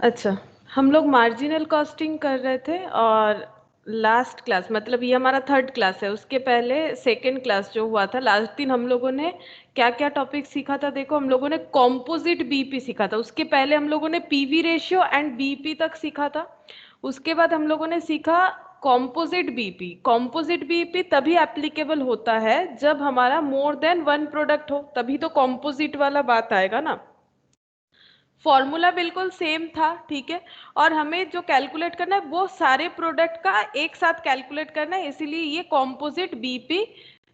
अच्छा, हम लोग मार्जिनल कॉस्टिंग कर रहे थे और लास्ट क्लास मतलब ये हमारा थर्ड क्लास है, उसके पहले सेकंड क्लास जो हुआ था लास्ट दिन हम लोगों ने क्या क्या टॉपिक सीखा था। देखो, हम लोगों ने कॉम्पोजिट बीपी सीखा था, उसके पहले हम लोगों ने पीवी रेशियो एंड बीपी तक सीखा था। उसके बाद हम लोगों ने सीखा कॉम्पोजिट बीपी। कॉम्पोजिट बीपी तभी एप्लीकेबल होता है जब हमारा मोर देन वन प्रोडक्ट हो, तभी तो कॉम्पोजिट वाला बात आएगा ना। फॉर्मूला बिल्कुल सेम था, ठीक है। और हमें जो कैलकुलेट करना है वो सारे प्रोडक्ट का एक साथ कैलकुलेट करना है, इसीलिए ये कॉम्पोजिट बीपी,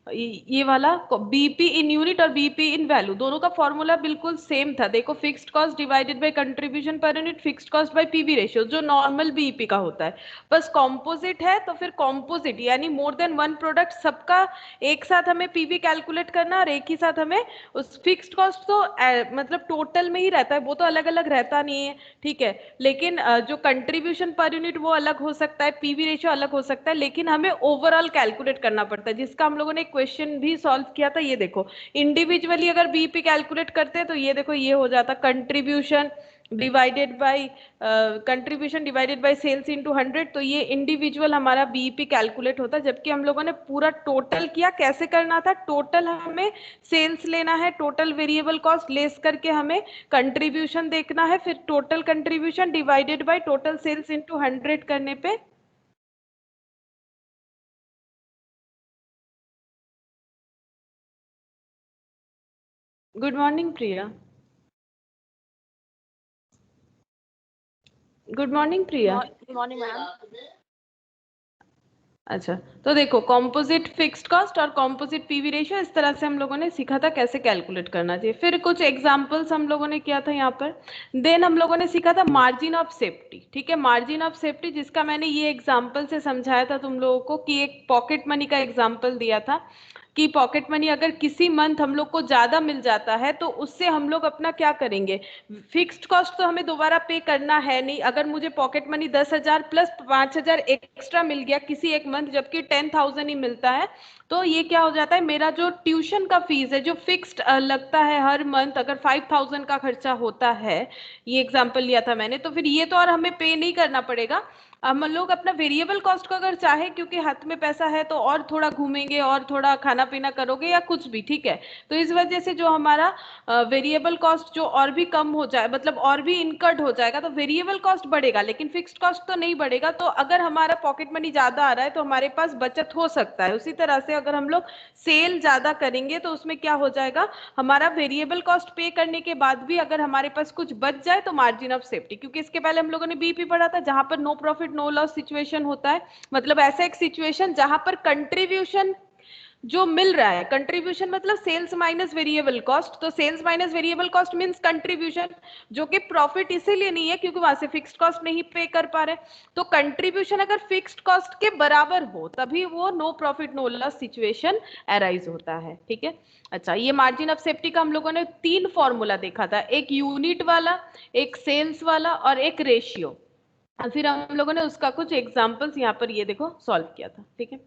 ये वाला बीपी इन यूनिट और बीपी इन वैल्यू दोनों का फॉर्मूला बिल्कुल सेम था। देखो, fixed cost divided by contribution per unit, fixed cost by PV ratio, जो नॉर्मल बीपी का होता है। बस कॉम्पोजिट है तो फिर कॉम्पोजिट यानी मोर देन वन प्रोडक्ट सबका एक साथ हमें पीवी कैलकुलेट करना, और एक ही साथ हमें उस फिक्स्ड कॉस्ट तो मतलब टोटल में ही रहता है, वो तो अलग अलग रहता नहीं है, ठीक है। लेकिन जो कंट्रीब्यूशन पर यूनिट वो अलग हो सकता है, पीवी रेशियो अलग हो सकता है, लेकिन हमें ओवरऑल कैलकुलेट करना पड़ता है, जिसका हम लोगों ने क्वेश्चन भी सॉल्व किया था। ये देखो, इंडिविजुअली अगर बीपी कैलकुलेट करते हैं तो ये देखो ये हो जाता contribution divided by contribution divided by sales into 100, तो ये इंडिविजुअल हमारा बीईपी कैलकुलेट होता है। जबकि हम लोगों ने पूरा टोटल किया, कैसे करना था, टोटल हमें सेल्स लेना है, टोटल वेरिएबल कॉस्ट लेस करके हमें कंट्रीब्यूशन देखना है, फिर total contribution divided by total sales into 100 करने पे। Good morning Priya. Good morning Priya. Good morning ma'am. अच्छा, तो देखो, कॉम्पोजिट फिक्स्ड कॉस्ट और कॉम्पोजिट पीवी रेशियो इस तरह से हम लोगों ने सीखा था कैसे कैलकुलेट करना चाहिए। फिर कुछ एग्जांपल्स हम लोगों ने किया था यहाँ पर। देन हम लोगों ने सीखा था मार्जिन ऑफ सेफ्टी, ठीक है। मार्जिन ऑफ सेफ्टी जिसका मैंने ये एग्जांपल से समझाया था तुम लोगों को, कि एक पॉकेट मनी का एग्जांपल दिया था कि पॉकेट मनी अगर किसी मंथ हम लोग को ज्यादा मिल जाता है तो उससे हम लोग अपना क्या करेंगे, फिक्स्ड कॉस्ट तो हमें दोबारा पे करना है नहीं। अगर मुझे पॉकेट मनी 10,000 प्लस 5,000 एक्स्ट्रा मिल गया किसी एक मंथ, जबकि 10,000 ही मिलता है, तो ये क्या हो जाता है, मेरा जो ट्यूशन का फीस है जो फिक्स्ड लगता है हर मंथ, अगर 5,000 का खर्चा होता है, ये एग्जाम्पल लिया था मैंने, तो फिर ये तो और हमें पे नहीं करना पड़ेगा। हम लोग अपना वेरिएबल कॉस्ट को अगर चाहे, क्योंकि हाथ में पैसा है तो और थोड़ा घूमेंगे और थोड़ा खाना पीना करोगे या कुछ भी, ठीक है। तो इस वजह से जो हमारा वेरिएबल कॉस्ट जो और भी कम हो जाए, मतलब और भी इनकर्ड हो जाएगा, तो वेरिएबल कॉस्ट बढ़ेगा लेकिन फिक्स्ड कॉस्ट तो नहीं बढ़ेगा। तो अगर हमारा पॉकेट मनी ज्यादा आ रहा है तो हमारे पास बचत हो सकता है। उसी तरह से अगर हम लोग सेल ज्यादा करेंगे तो उसमें क्या हो जाएगा, हमारा वेरिएबल कॉस्ट पे करने के बाद भी अगर हमारे पास कुछ बच जाए तो मार्जिन ऑफ सेफ्टी, क्योंकि इसके पहले हम लोगों ने बीपी पढ़ा था जहां पर no profit no loss situation होता है। मतलब ऐसा एक सिचुएशन जहां पर कंट्रीब्यूशन जो मिल रहा है, कंट्रीब्यूशन मतलब सेल्स माइनस वेरिएबल कॉस्ट, तो sales minus variable cost means contribution, जो कि प्रॉफिट इसीलिए नहीं है क्योंकि वहां से फिक्स्ड कॉस्ट नहीं पे कर पा रहे। तो कंट्रीब्यूशन अगर फिक्स्ड कॉस्ट के बराबर हो तभी वो no profit no loss situation arise होता है, ठीक है। अच्छा, ये मार्जिन ऑफ सेफ्टी का हम लोगों ने तीन फॉर्मूला देखा था, एक यूनिट वाला, एक सेल्स वाला और एक रेशियो। फिर हम लोगों ने उसका कुछ एग्जांपल्स यहाँ पर ये देखो सॉल्व किया था, ठीक है।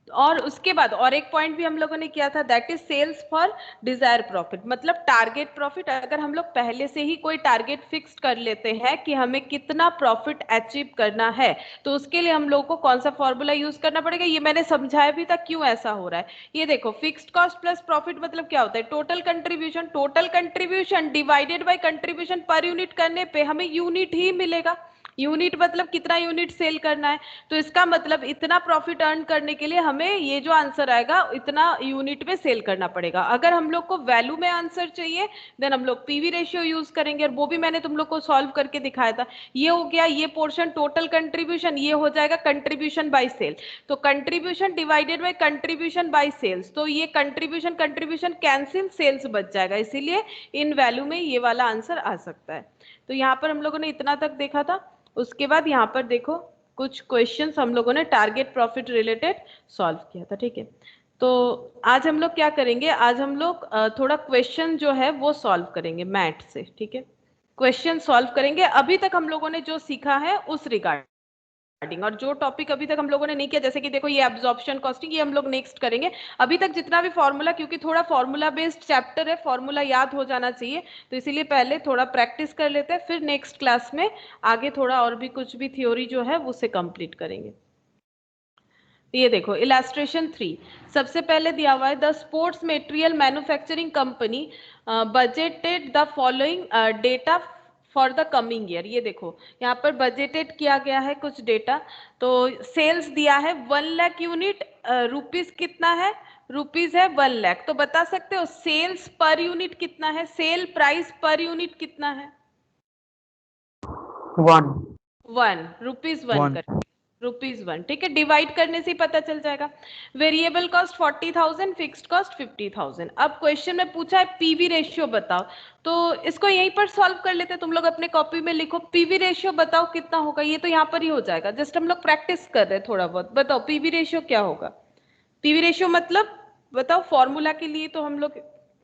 और उसके बाद और एक पॉइंट भी हम लोगों ने किया था, that is sales for desire profit, मतलब टारगेट प्रॉफिट। अगर हम लोग पहले से ही कोई टारगेट फिक्स कर लेते हैं कि हमें कितना प्रॉफिट अचीव करना है, तो उसके लिए हम लोग को कौन सा फॉर्मूला यूज करना पड़ेगा, ये मैंने समझाया भी था क्यों ऐसा हो रहा है। ये देखो, फिक्स्ड कॉस्ट प्लस प्रॉफिट मतलब क्या होता है, total contribution, total contribution divided by contribution per unit करने पे हमें यूनिट ही मिलेगा। यूनिट मतलब कितना यूनिट सेल करना है, तो इसका मतलब इतना प्रॉफिट अर्न करने के लिए हमें ये जो आंसर आएगा इतना यूनिट में सेल करना पड़ेगा। अगर हम लोग को वैल्यू में आंसर चाहिए देन हम लोग पीवी रेशियो यूज करेंगे, और वो भी मैंने तुम लोग को सॉल्व करके दिखाया था। ये हो गया ये पोर्शन टोटल कंट्रीब्यूशन, ये हो जाएगा कंट्रीब्यूशन बाय सेल, तो contribution divided by contribution by sales, तो ये कंट्रीब्यूशन कंट्रीब्यूशन कैंसिल, सेल्स बच जाएगा, इसीलिए इन वैल्यू में ये वाला आंसर आ सकता है। तो यहाँ पर हम लोगों ने इतना तक देखा था। उसके बाद यहाँ पर देखो कुछ क्वेश्चंस हम लोगों ने टारगेट प्रॉफिट रिलेटेड सॉल्व किया था, ठीक है। तो आज हम लोग क्या करेंगे, आज हम लोग थोड़ा क्वेश्चन जो है वो सॉल्व करेंगे मैथ से, ठीक है। क्वेश्चन सॉल्व करेंगे, अभी तक हम लोगों ने जो सीखा है उस रिगार्ड और जो टॉपिक अभी तक हम लोगों ने नहीं किया, जैसे कि देखो ये एब्जॉर्प्शन कॉस्टिंग, ये हम लोग नेक्स्ट करेंगे। अभी तक जितना भी फॉर्मूला, क्योंकि थोड़ा फॉर्मूला बेस्ड चैप्टर है, फॉर्मूला याद हो जाना चाहिए, तो इसीलिए पहले थोड़ा प्रैक्टिस कर लेते हैं, फिर नेक्स्ट क्लास में आगे थोड़ा और भी कुछ भी थ्योरी जो है उसे कंप्लीट करेंगे। ये देखो इलास्ट्रेशन 3, सबसे पहले दिया हुआ है the sports material manufacturing company budgeted the following data for the coming year. ये देखो यहाँ पर बजटेड किया गया है कुछ डेटा, तो सेल्स दिया है 1 लाख यूनिट, रुपीस कितना है, रुपीस है 1 लाख, तो बता सकते हो सेल्स पर यूनिट कितना है, सेल प्राइस पर यूनिट कितना है, 1 रुपीस 1 करके, रुपीज 1, ठीक है, डिवाइड करने से ही पता चल जाएगा। Variable cost 40,000, fixed cost 50,000। अब क्वेश्चन में पूछा है पीवी रेशियो बताओ, तो इसको यहीं पर सॉल्व कर लेते हैं, तुम लोग अपने कॉपी में लिखो पीवी रेशियो बताओ कितना होगा, ये तो यहाँ पर ही हो जाएगा, जस्ट हम लोग प्रैक्टिस कर रहे हैं थोड़ा बहुत। बताओ पीवी रेशियो क्या होगा, पीवी रेशियो मतलब बताओ, फॉर्मूला के लिए तो हम लोग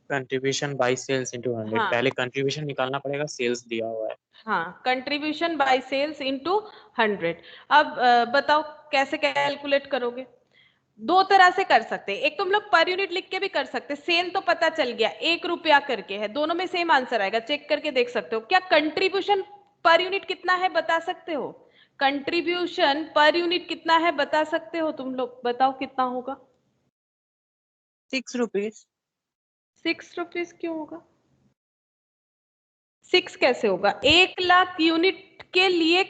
कंट्रीब्यूशन बाय सेल्स इनटू 100, हाँ पहले कंट्रीब्यूशन निकालना पड़ेगा, सेल्स दिया हुआ है। हाँ, कंट्रीब्यूशन बाय सेल्स इनटू 100। अब बताओ कैसे कैलकुलेट करोगे, दो तरह से कर सकते हैं, एक तुम लोग पर यूनिट लिख के भी कर सकते हैं, सेल तो पता चल गया 1 रुपया करके है, दोनों में सेम आंसर आएगा, चेक करके देख सकते हो। क्या कंट्रीब्यूशन पर यूनिट कितना है बता सकते हो, कंट्रीब्यूशन पर यूनिट कितना है बता सकते हो तुम लोग, बताओ कितना होगा। 6 रुपीज। 6 रुपीज क्यों होगा, 6 कैसे होगा, 1 लाख यूनिट के लिए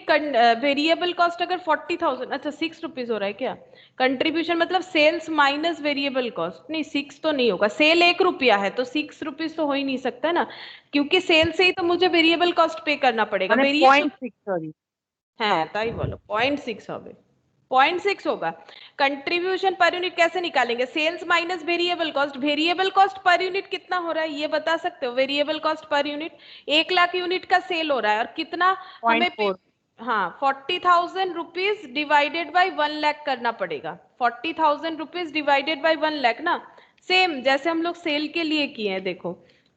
वेरिएबल कॉस्ट अगर 40,000, अच्छा 6 रुपीज हो रहा है क्या, कंट्रीब्यूशन मतलब सेल्स माइनस वेरिएबल कॉस्ट, नहीं 6 तो नहीं होगा, सेल 1 रुपया है तो 6 रुपीज तो हो ही नहीं सकता ना, क्योंकि सेल से ही तो मुझे वेरिएबल कॉस्ट पे करना पड़ेगा, वेरिएबल 0.6 सॉरी है ताई बोलो 0.6 হবে, 0.6 होगा। कंट्रीब्यूशन पर यूनिट कैसे निकालेंगे, sales minus variable cost, variable cost per unit कितना हो रहा है ये बता सकते हो, variable cost per unit 1 lakh unit का सेल हो रहा है, और कितना हमें 0.4। हाँ 40,000 रुपीज डिवाइडेड बाई 1 लाख करना पड़ेगा, 40,000 रुपीज डिवाइडेड बाई 1 लाख ना, सेम जैसे हम लोग सेल के लिए किए हैं देखो,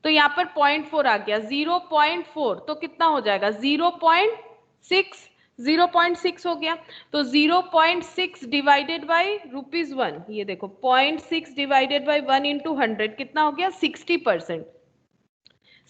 तो यहाँ पर 0.4 आ गया, 0.4 तो कितना हो जाएगा 0.6, 0.6 हो गया, तो 0.6 डिवाइडेड बाई ₹1, ये देखो 0.6 डिवाइडेड बाई 1 इंटू 100 कितना हो गया 60%,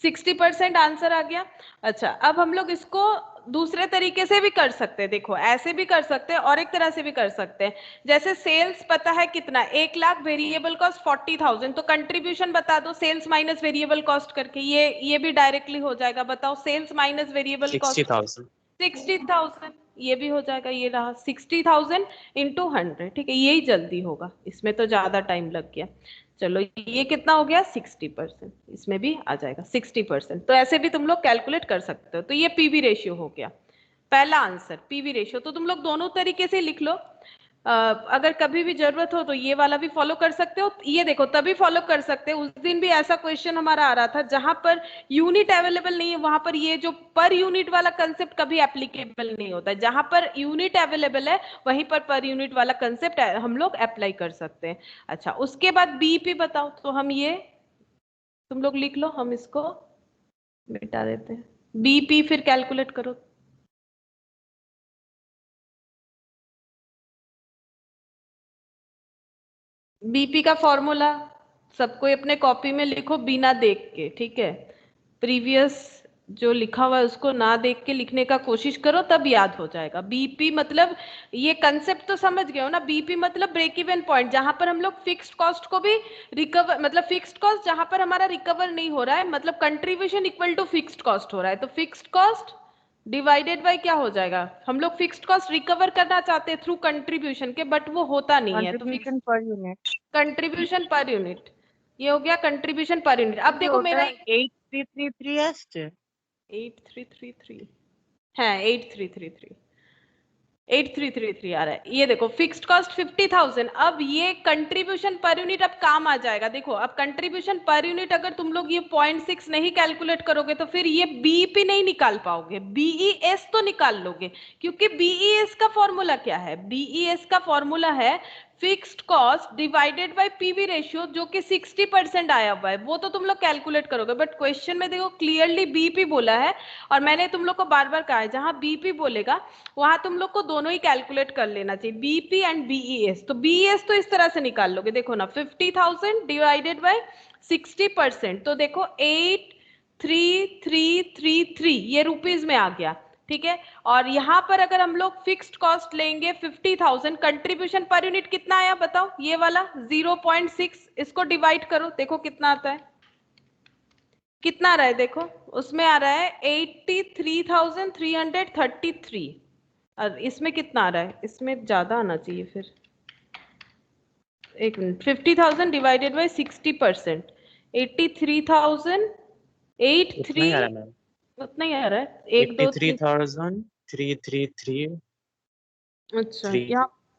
60% आंसर आ गया। अच्छा अब हम लोग इसको दूसरे तरीके से भी कर सकते हैं, देखो ऐसे भी कर सकते हैं और एक तरह से भी कर सकते हैं, जैसे सेल्स पता है कितना 1 लाख, वेरिएबल कॉस्ट 40,000, तो कंट्रीब्यूशन बता दो सेल्स माइनस वेरिएबल कॉस्ट करके, ये भी डायरेक्टली हो जाएगा, बताओ सेल्स माइनस वेरिएबल कॉस्ट 60,000। 60,000, ये भी हो जाएगा, ये रहा 60,000 इंटू 100, ठीक है, यही जल्दी होगा, इसमें तो ज्यादा टाइम लग गया। चलो ये कितना हो गया 60%, इसमें भी आ जाएगा 60%, तो ऐसे भी तुम लोग कैलकुलेट कर सकते हो, तो ये पीवी रेशियो हो गया पहला आंसर, पीवी रेशियो, तो तुम लोग दोनों तरीके से लिख लो, अगर कभी भी जरूरत हो तो ये वाला भी फॉलो कर सकते हो, ये देखो तभी फॉलो कर सकते हो, उस दिन भी ऐसा क्वेश्चन हमारा आ रहा था जहां पर यूनिट अवेलेबल नहीं है, वहां पर ये जो पर यूनिट वाला कंसेप्ट कभी एप्लीकेबल नहीं होता है, जहां पर यूनिट अवेलेबल है वहीं पर यूनिट वाला कंसेप्ट हम लोग अप्लाई कर सकते हैं। अच्छा उसके बाद बीईपी बताओ, तो हम ये तुम लोग लिख लो, हम इसको मिटा देते हैं, बीईपी फिर कैलकुलेट करो, बीपी का फॉर्मूला सबको अपने कॉपी में लिखो बिना देख के, ठीक है, प्रीवियस जो लिखा हुआ है उसको ना देख के लिखने का कोशिश करो, तब याद हो जाएगा। बीपी मतलब ये कंसेप्ट तो समझ गए हो ना, बीपी मतलब ब्रेक इवन पॉइंट, जहां पर हम लोग फिक्स्ड कॉस्ट को भी रिकवर, मतलब फिक्स्ड कॉस्ट जहां पर हमारा रिकवर नहीं हो रहा है, मतलब contribution equal to fixed cost हो रहा है, तो फिक्स्ड कॉस्ट डिवाइडेड बाय क्या हो जाएगा, हम लोग फिक्स्ड कॉस्ट रिकवर करना चाहते हैं थ्रू कंट्रीब्यूशन के, बट वो होता नहीं है, तो contribution per unit. Contribution per unit, ये हो गया कंट्रीब्यूशन पर यूनिट। अब देखो मेरा 8333 আসছে 8333 है, 8333 8333 आ रहा है, ये देखो फिक्स्ड कॉस्ट 50,000, अब ये कंट्रीब्यूशन पर यूनिट अब काम आ जाएगा, देखो अब कंट्रीब्यूशन पर यूनिट अगर तुम लोग ये 0.6 नहीं कैलकुलेट करोगे तो फिर ये बीईपी नहीं निकाल पाओगे, बीईएस तो निकाल लोगे, क्योंकि बीईएस का फॉर्मूला क्या है, बीईएस का फॉर्मूला है fixed cost divided by PV ratio जो कि 60% आया हुआ है, वो तो तुम लोग कैलकुलेट करोगे, बट क्वेश्चन में देखो क्लियरली बीपी बोला है, और मैंने तुम लोग को बार बार कहा है जहां बीपी बोलेगा वहां तुम लोग को दोनों ही कैलकुलेट कर लेना चाहिए, बीपी एंड बीईएस। तो बीईएस तो इस तरह से निकाल लोगे, देखो ना 50,000 डिवाइडेड बाय 60%, तो देखो 83333 ये रुपीज में आ गया, ठीक है। और यहाँ पर अगर हम लोग फिक्स्ड कॉस्ट लेंगे 50,000, कंट्रीब्यूशन पर यूनिट कितना आया बताओ, ये वाला 0.6, इसको डिवाइड करो देखो कितना आता है, कितना आ रहा है देखो, उसमें आ रहा है 83,333, और इसमें कितना आ रहा है, इसमें ज्यादा आना चाहिए फिर, एक मिनट, 50,000 डिवाइडेड बाई 60%, 83,083, उतना ही आ रहा है, 1 2 3, 83,333। अच्छा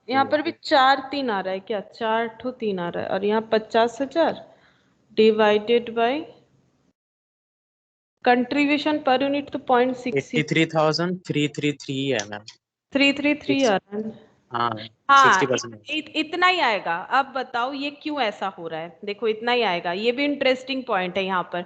यहाँ पर भी 4 3 आ रहा है क्या, 4 ठो 3 आ रहा है, और यहाँ 50,000 डिवाइडेड बाय कंट्रीब्यूशन पर यूनिट तो 0.6 83,333 है मैम। 333 आ रहा है, हाँ हाँ 60%। इतना ही आएगा। अब बताओ ये क्यों ऐसा हो रहा है, देखो इतना ही आएगा, ये भी इंटरेस्टिंग पॉइंट है यहाँ पर,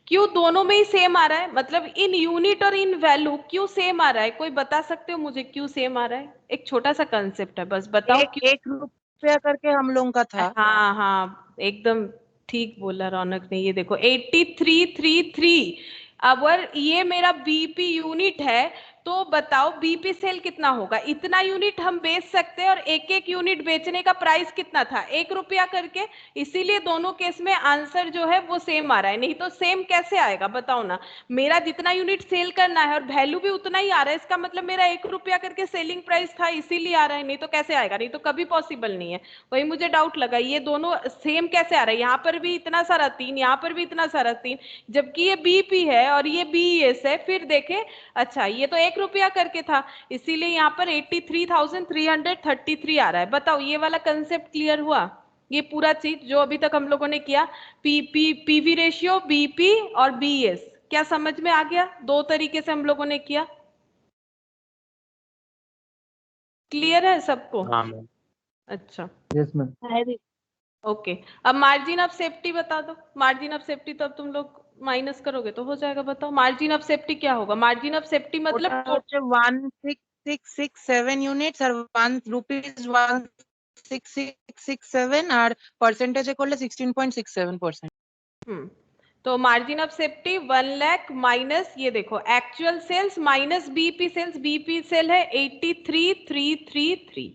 क्यों दोनों में ही सेम आ रहा है, मतलब इन यूनिट और इन वैल्यू क्यों सेम आ रहा है, कोई बता सकते हो मुझे क्यों सेम आ रहा है, एक छोटा सा कंसेप्ट है बस, बताओ क्यों। 1 रुपया करके हम लोगों का था। हाँ हाँ एकदम ठीक बोला रौनक ने, ये देखो 8333, अगर ये मेरा बीपी यूनिट है तो बताओ बीपी सेल कितना होगा, इतना यूनिट हम बेच सकते हैं, और एक एक यूनिट बेचने का प्राइस कितना था, 1 रुपया करके, इसीलिए दोनों केस में आंसर जो है वो सेम आ रहा है, नहीं तो सेम कैसे आएगा बताओ ना, मेरा जितना यूनिट सेल करना है और वैल्यू भी उतना ही आ रहा है, इसका मतलब मेरा 1 रुपया करके सेलिंग प्राइस था इसीलिए आ रहा है, नहीं तो कैसे आएगा, नहीं तो कभी पॉसिबल नहीं है, वही मुझे डाउट लगा, ये दोनों सेम कैसे आ रहा है, यहाँ पर भी इतना सारा 3, यहाँ पर भी इतना सारा 3, जबकि ये बीपी है और ये बीईएस है, फिर देखे अच्छा ये तो 1 रुपया करके था, इसीलिए यहाँ पर 83,333 आ रहा है, बताओ ये वाला कंसेप्ट क्लियर हुआ, ये पूरा चीज जो अभी तक हम लोगों ने किया, पीवी रेशियो, बीपी और बीईएस, क्या समझ में आ गया, दो तरीके से हम लोगों ने किया, क्लियर है सबको। हाँ मैम। अच्छा यस मैम। ओके अब मार्जिन ऑफ सेफ्टी बता दो, मार्जिन ऑफ सेफ्टी तो अब तुम लोग माइनस करोगे तो हो जाएगा, बताओ मार्जिन ऑफ सेफ्टी क्या होगा, मार्जिन ऑफ सेफ्टी मतलब 1667 यूनिट्स और 1 रुपीज 16667 और परसेंटेज করলে 16.67%। तो margin of safety 1 lakh minus ये देखो actual sales minus BP sales, BP sale है 83,333,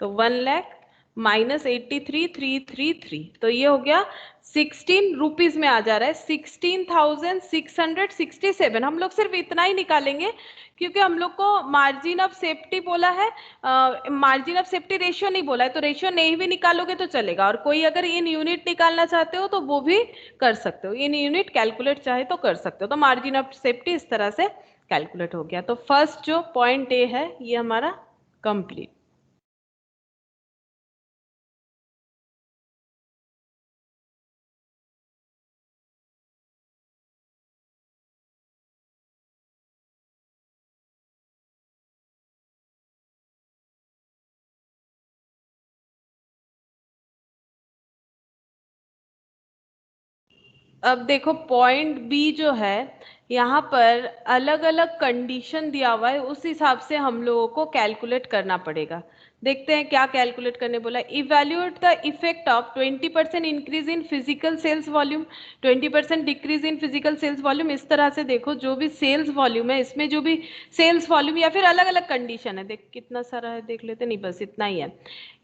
तो 1 लाख माइनस 83,333, तो ये हो गया 16 रुपीज में आ जा रहा है 16,667, हम लोग सिर्फ इतना ही निकालेंगे क्योंकि हम लोग को मार्जिन ऑफ सेफ्टी बोला है, मार्जिन ऑफ सेफ्टी रेशियो नहीं बोला है, तो रेशियो नहीं भी निकालोगे तो चलेगा, और कोई अगर इन यूनिट निकालना चाहते हो तो वो भी कर सकते हो, इन यूनिट कैलकुलेट चाहे तो कर सकते हो, तो मार्जिन ऑफ सेफ्टी इस तरह से कैलकुलेट हो गया, तो फर्स्ट जो पॉइंट ए है ये हमारा कंप्लीट। अब देखो पॉइंट बी जो है यहाँ पर अलग अलग कंडीशन दिया हुआ है, उस हिसाब से हम लोगों को कैलकुलेट करना पड़ेगा, देखते हैं क्या कैलकुलेट करने बोला, evaluate the effect of 20% increase in physical sales volume, 20% decrease in physical sales volume, इस तरह से देखो जो भी सेल्स वॉल्यूम है इसमें जो भी सेल्स वॉल्यूम या फिर अलग अलग कंडीशन है, देख कितना सारा है देख लेते, नहीं बस इतना ही है,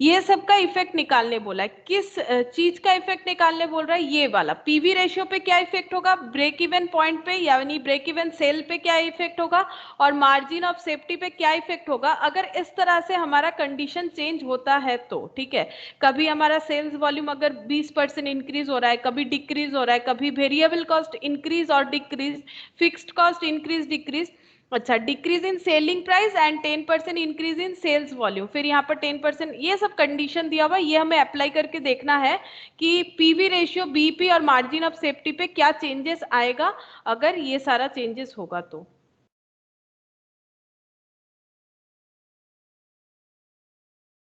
ये सब का इफेक्ट निकालने बोला है, किस चीज का इफेक्ट निकालने बोल रहा है, ये वाला पीवी रेशियो पे क्या इफेक्ट होगा, ब्रेक इवन पॉइंट पे यानी ब्रेक इवन सेल पे क्या इफेक्ट होगा, और मार्जिन ऑफ सेफ्टी पे क्या इफेक्ट होगा, अगर इस तरह से हमारा कंडीशन चेंज होता है तो ठीक है, कभी हमारा सेल्स वॉल्यूम अगर 20% इंक्रीज हो रहा है, कभी डिक्रीज हो रहा है, कभी वेरिएबल कॉस्ट इंक्रीज और decrease, fixed cost increase decrease, अच्छा decrease in selling price and 10% increase in sales volume, फिर यहाँ पर 10%, ये सब कंडीशन दिया हुआ, ये हमें अप्लाई करके देखना है कि पीवी रेशियो, बीपी और मार्जिन ऑफ सेफ्टी पे क्या चेंजेस आएगा अगर ये सारा चेंजेस होगा तो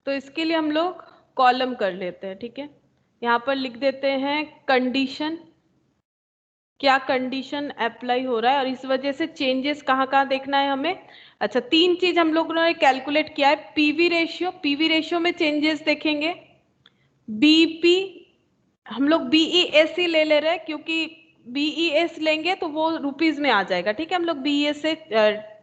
इसके लिए हम लोग कॉलम कर लेते हैं, ठीक है। यहाँ पर लिख देते हैं कंडीशन, क्या कंडीशन अप्लाई हो रहा है और इस वजह से चेंजेस कहाँ कहाँ देखना है हमें। अच्छा, तीन चीज हम लोगों ने कैलकुलेट किया है। पीवी रेशियो, पीवी रेशियो में चेंजेस देखेंगे। बीपी, हम लोग बीईएस ही ले रहे हैं क्योंकि बीईएस लेंगे तो वो रुपीज में आ जाएगा, ठीक है। हम लोग बीईएस से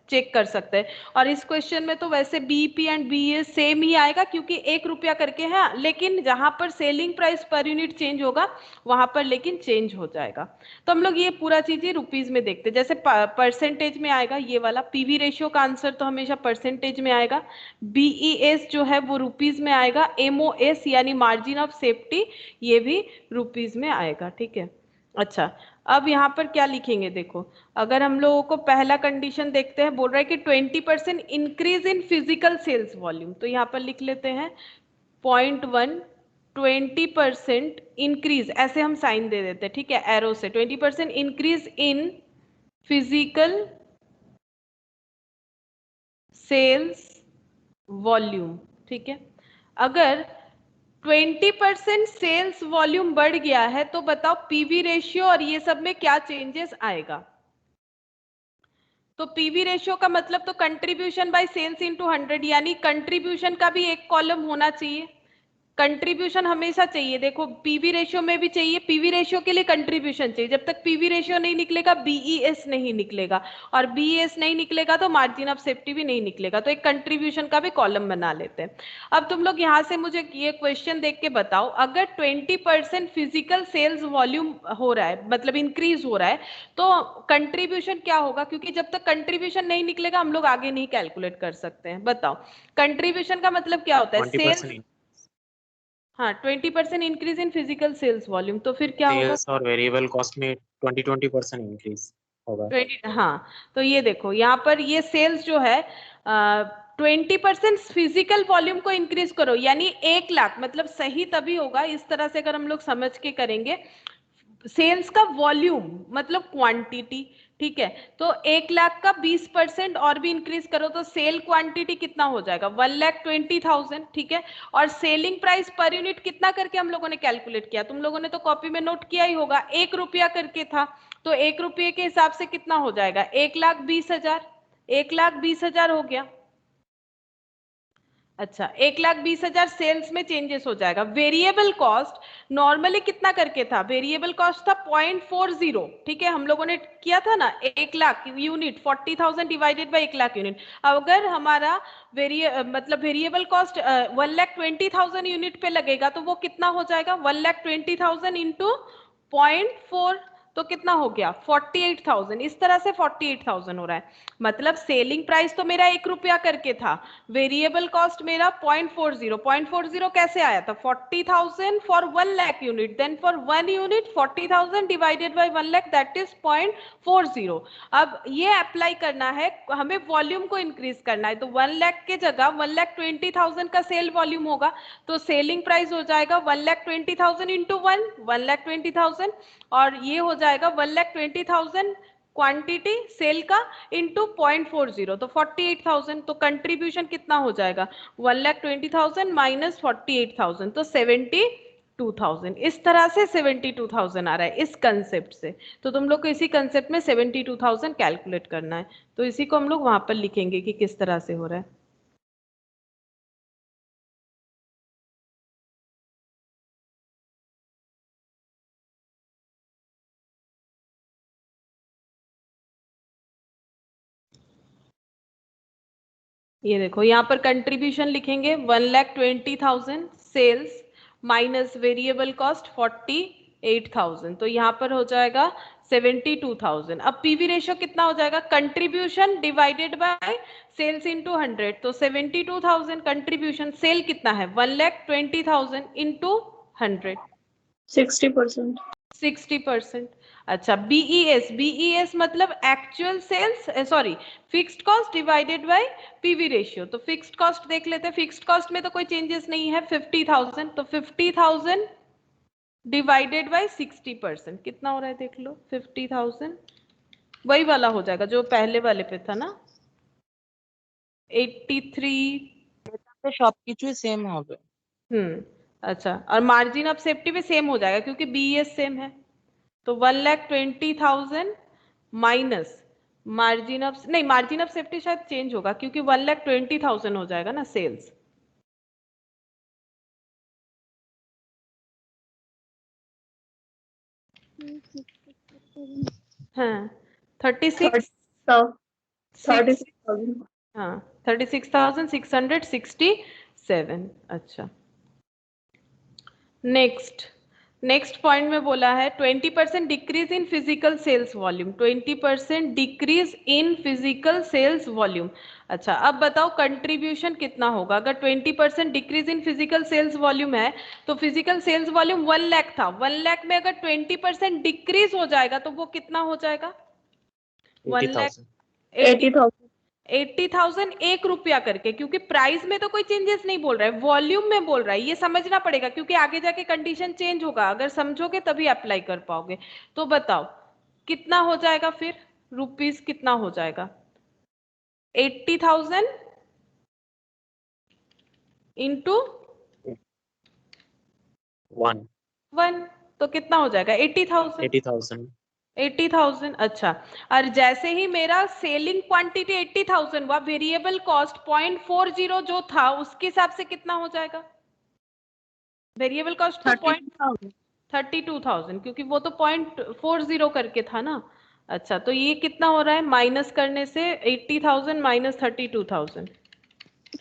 चेक कर सकते हैं और इस क्वेश्चन में तो वैसे बीईपी एंड बीईएस सेम ही आएगा क्योंकि 1 रुपया करके है, लेकिन जहां पर selling price per unit change होगा वहां पर लेकिन चेंज हो जाएगा। तो हम लोग ये पूरा चीज ही रुपीज में देखते हैं। जैसे परसेंटेज में आएगा ये वाला पीवी रेशियो का आंसर तो हमेशा परसेंटेज में आएगा। बीईएस जो है वो रुपीज में आएगा। एमओएस यानी मार्जिन ऑफ सेफ्टी ये भी रुपीज में आएगा, ठीक है। अच्छा, अब यहाँ पर क्या लिखेंगे देखो, अगर हम लोगों को पहला कंडीशन देखते हैं, बोल रहा है कि 20% increase in physical sales volume, तो यहाँ पर लिख लेते हैं 0.1 20% इंक्रीज, ऐसे हम साइन दे देते हैं, ठीक है, एरो से। 20% increase in physical sales volume, ठीक है। अगर 20% सेल्स वॉल्यूम बढ़ गया है तो बताओ पीवी रेशियो और ये सब में क्या चेंजेस आएगा। तो पीवी रेशियो का मतलब तो कंट्रीब्यूशन बाय सेल्स इनटू 100, यानी कंट्रीब्यूशन का भी एक कॉलम होना चाहिए। कंट्रीब्यूशन हमेशा चाहिए, देखो पीवी रेशियो में भी चाहिए, पीवी रेशियो के लिए कंट्रीब्यूशन चाहिए। जब तक पीवी रेशियो नहीं निकलेगा बीईएस नहीं निकलेगा, और बीईएस नहीं निकलेगा तो मार्जिन ऑफ सेफ्टी भी नहीं निकलेगा। तो एक कंट्रीब्यूशन का भी कॉलम बना लेते हैं। अब तुम लोग यहाँ से मुझे ये क्वेश्चन देख के बताओ, अगर 20% फिजिकल सेल्स वॉल्यूम हो रहा है, मतलब इंक्रीज हो रहा है, तो कंट्रीब्यूशन क्या होगा, क्योंकि जब तक कंट्रीब्यूशन नहीं निकलेगा हम लोग आगे नहीं कैलकुलेट कर सकते हैं। बताओ कंट्रीब्यूशन का मतलब क्या होता है। सेल्स, हाँ 20% increase in physical sales volume, तो फिर क्या होगा। सेल्स और वेरिएबल कॉस्ट में 20% इंक्रीज होगा। 20, हाँ तो ये देखो यहाँ पर ये सेल्स जो है 20% फिजिकल वॉल्यूम को इंक्रीज करो, यानी 1 लाख, मतलब सही तभी होगा इस तरह से अगर हम लोग समझ के करेंगे। सेल्स का वॉल्यूम मतलब क्वांटिटी, ठीक है। तो 1 लाख का 20% और भी इंक्रीज करो तो सेल क्वांटिटी कितना हो जाएगा, 1,20,000, ठीक है। और सेलिंग प्राइस पर यूनिट कितना करके हम लोगों ने कैलकुलेट किया, तुम लोगों ने तो कॉपी में नोट किया ही होगा, 1 रुपया करके था। तो 1 रुपये के हिसाब से कितना हो जाएगा, 1,20,000, 1,20,000 हो गया। अच्छा, 1,20,000 सेल्स में चेंजेस हो जाएगा। वेरिएबल कॉस्ट नॉर्मली कितना करके था, वेरिएबल कॉस्ट था 0.40, ठीक है। हम लोगों ने किया था ना 1 lakh unit, 40,000 divided by 1 lakh unit. अगर हमारा मतलब वेरिएबल कॉस्ट 1,20,000 यूनिट पे लगेगा तो वो कितना हो जाएगा, 1,20,000 इंटू 0.4, तो कितना हो गया 48,000। इस तरह से 48,000 हो रहा है। मतलब सेलिंग प्राइस तो मेरा 1 रुपया करके था, वेरिएबल कॉस्ट मेरा 0.40 कैसे आया था, 40,000 for 1 lakh unit, then for 1 unit 40,000 divided by 1 lakh, that is 0.40। अब ये अप्लाई करना है, हमें वॉल्यूम को इंक्रीज करना है, तो 1 लाख के जगह 1,20,000 का सेल वॉल्यूम होगा, तो सेलिंग प्राइस हो जाएगा 1,20,000 इंटू 1,20,000, और ये हो जाएगा 1,20,000 क्वांटिटी सेल का इंटू 0.40, तो 48,000। तो कंट्रीब्यूशन कितना हो जाएगा, 1,20,000 माइनस 48,000, तो 72,000। इस तरह से 72,000 आ रहा है इस कंसेप्ट से। तो तुम लोग को इसी कंसेप्ट में 72,000 कैलकुलेट करना है, तो इसी को हम लोग वहां पर लिखेंगे कि किस तरह से हो रहा है। ये देखो यहाँ पर कंट्रीब्यूशन लिखेंगे 1,20,000 सेल्स माइनस वेरिएबल कॉस्ट 48,000, तो यहाँ पर हो जाएगा 72,000। अब पीवी रेशियो कितना हो जाएगा, contribution divided by sales into 100, तो 72,000 कंट्रीब्यूशन, सेल कितना है 1,20,000 इंटू 100, 60%। 60%। अच्छा, बीईएस मतलब actual sales, sorry fixed cost divided by PV ratio. तो फिक्स्ड कॉस्ट देख लेते हैं, फिक्स्ड कॉस्ट में तो कोई चेंजेस नहीं है, 50,000, तो 50,000 डिवाइडेड बाय 60%, कितना हो रहा है देख लो, 50,000 वही वाला हो जाएगा जो पहले वाले पे था ना, 83। সবকিছুই সেম হবে। अच्छा, और मार्जिन ऑफ सेफ्टी भी सेम हो जाएगा क्योंकि बीईएस सेम है। तो 1,20,000 माइनस मार्जिन ऑफ, नहीं मार्जिन ऑफ सेफ्टी शायद चेंज होगा क्योंकि 1,20,000 हो जाएगा ना सेल्स। हाँ 36 36,000 हाँ 36,667। अच्छा, नेक्स्ट पॉइंट में बोला है 20% decrease in physical sales volume, 20% decrease in physical sales volume. अच्छा, अब बताओ कंट्रीब्यूशन कितना होगा। अगर 20% decrease in physical sales volume है तो फिजिकल सेल्स वॉल्यूम 1 लाख था, 1 लाख में अगर 20% डिक्रीज हो जाएगा तो वो कितना हो जाएगा? 80,000 80,000 80,000 1 रुपया करके, क्योंकि प्राइस में तो कोई चेंजेस नहीं बोल रहा है, वॉल्यूम में बोल रहा है। ये समझना पड़ेगा क्योंकि आगे जाके कंडीशन चेंज होगा, अगर समझोगे तभी अप्लाई कर पाओगे। तो बताओ कितना हो जाएगा फिर, रुपीस कितना हो जाएगा? 80,000 इंटू 1 1, तो कितना हो जाएगा? 80,000। 80,000 80,000। अच्छा, और जैसे ही मेरा सेलिंग क्वांटिटी 80,000 हुआ, वेरिएबल कॉस्ट 0.40 जो था उसके हिसाब से कितना हो जाएगा? वेरिएबल कॉस्ट तो 32,000 क्योंकि वो तो 0.40 करके था ना। अच्छा, तो ये कितना हो रहा है माइनस करने से? 80,000 माइनस 32,000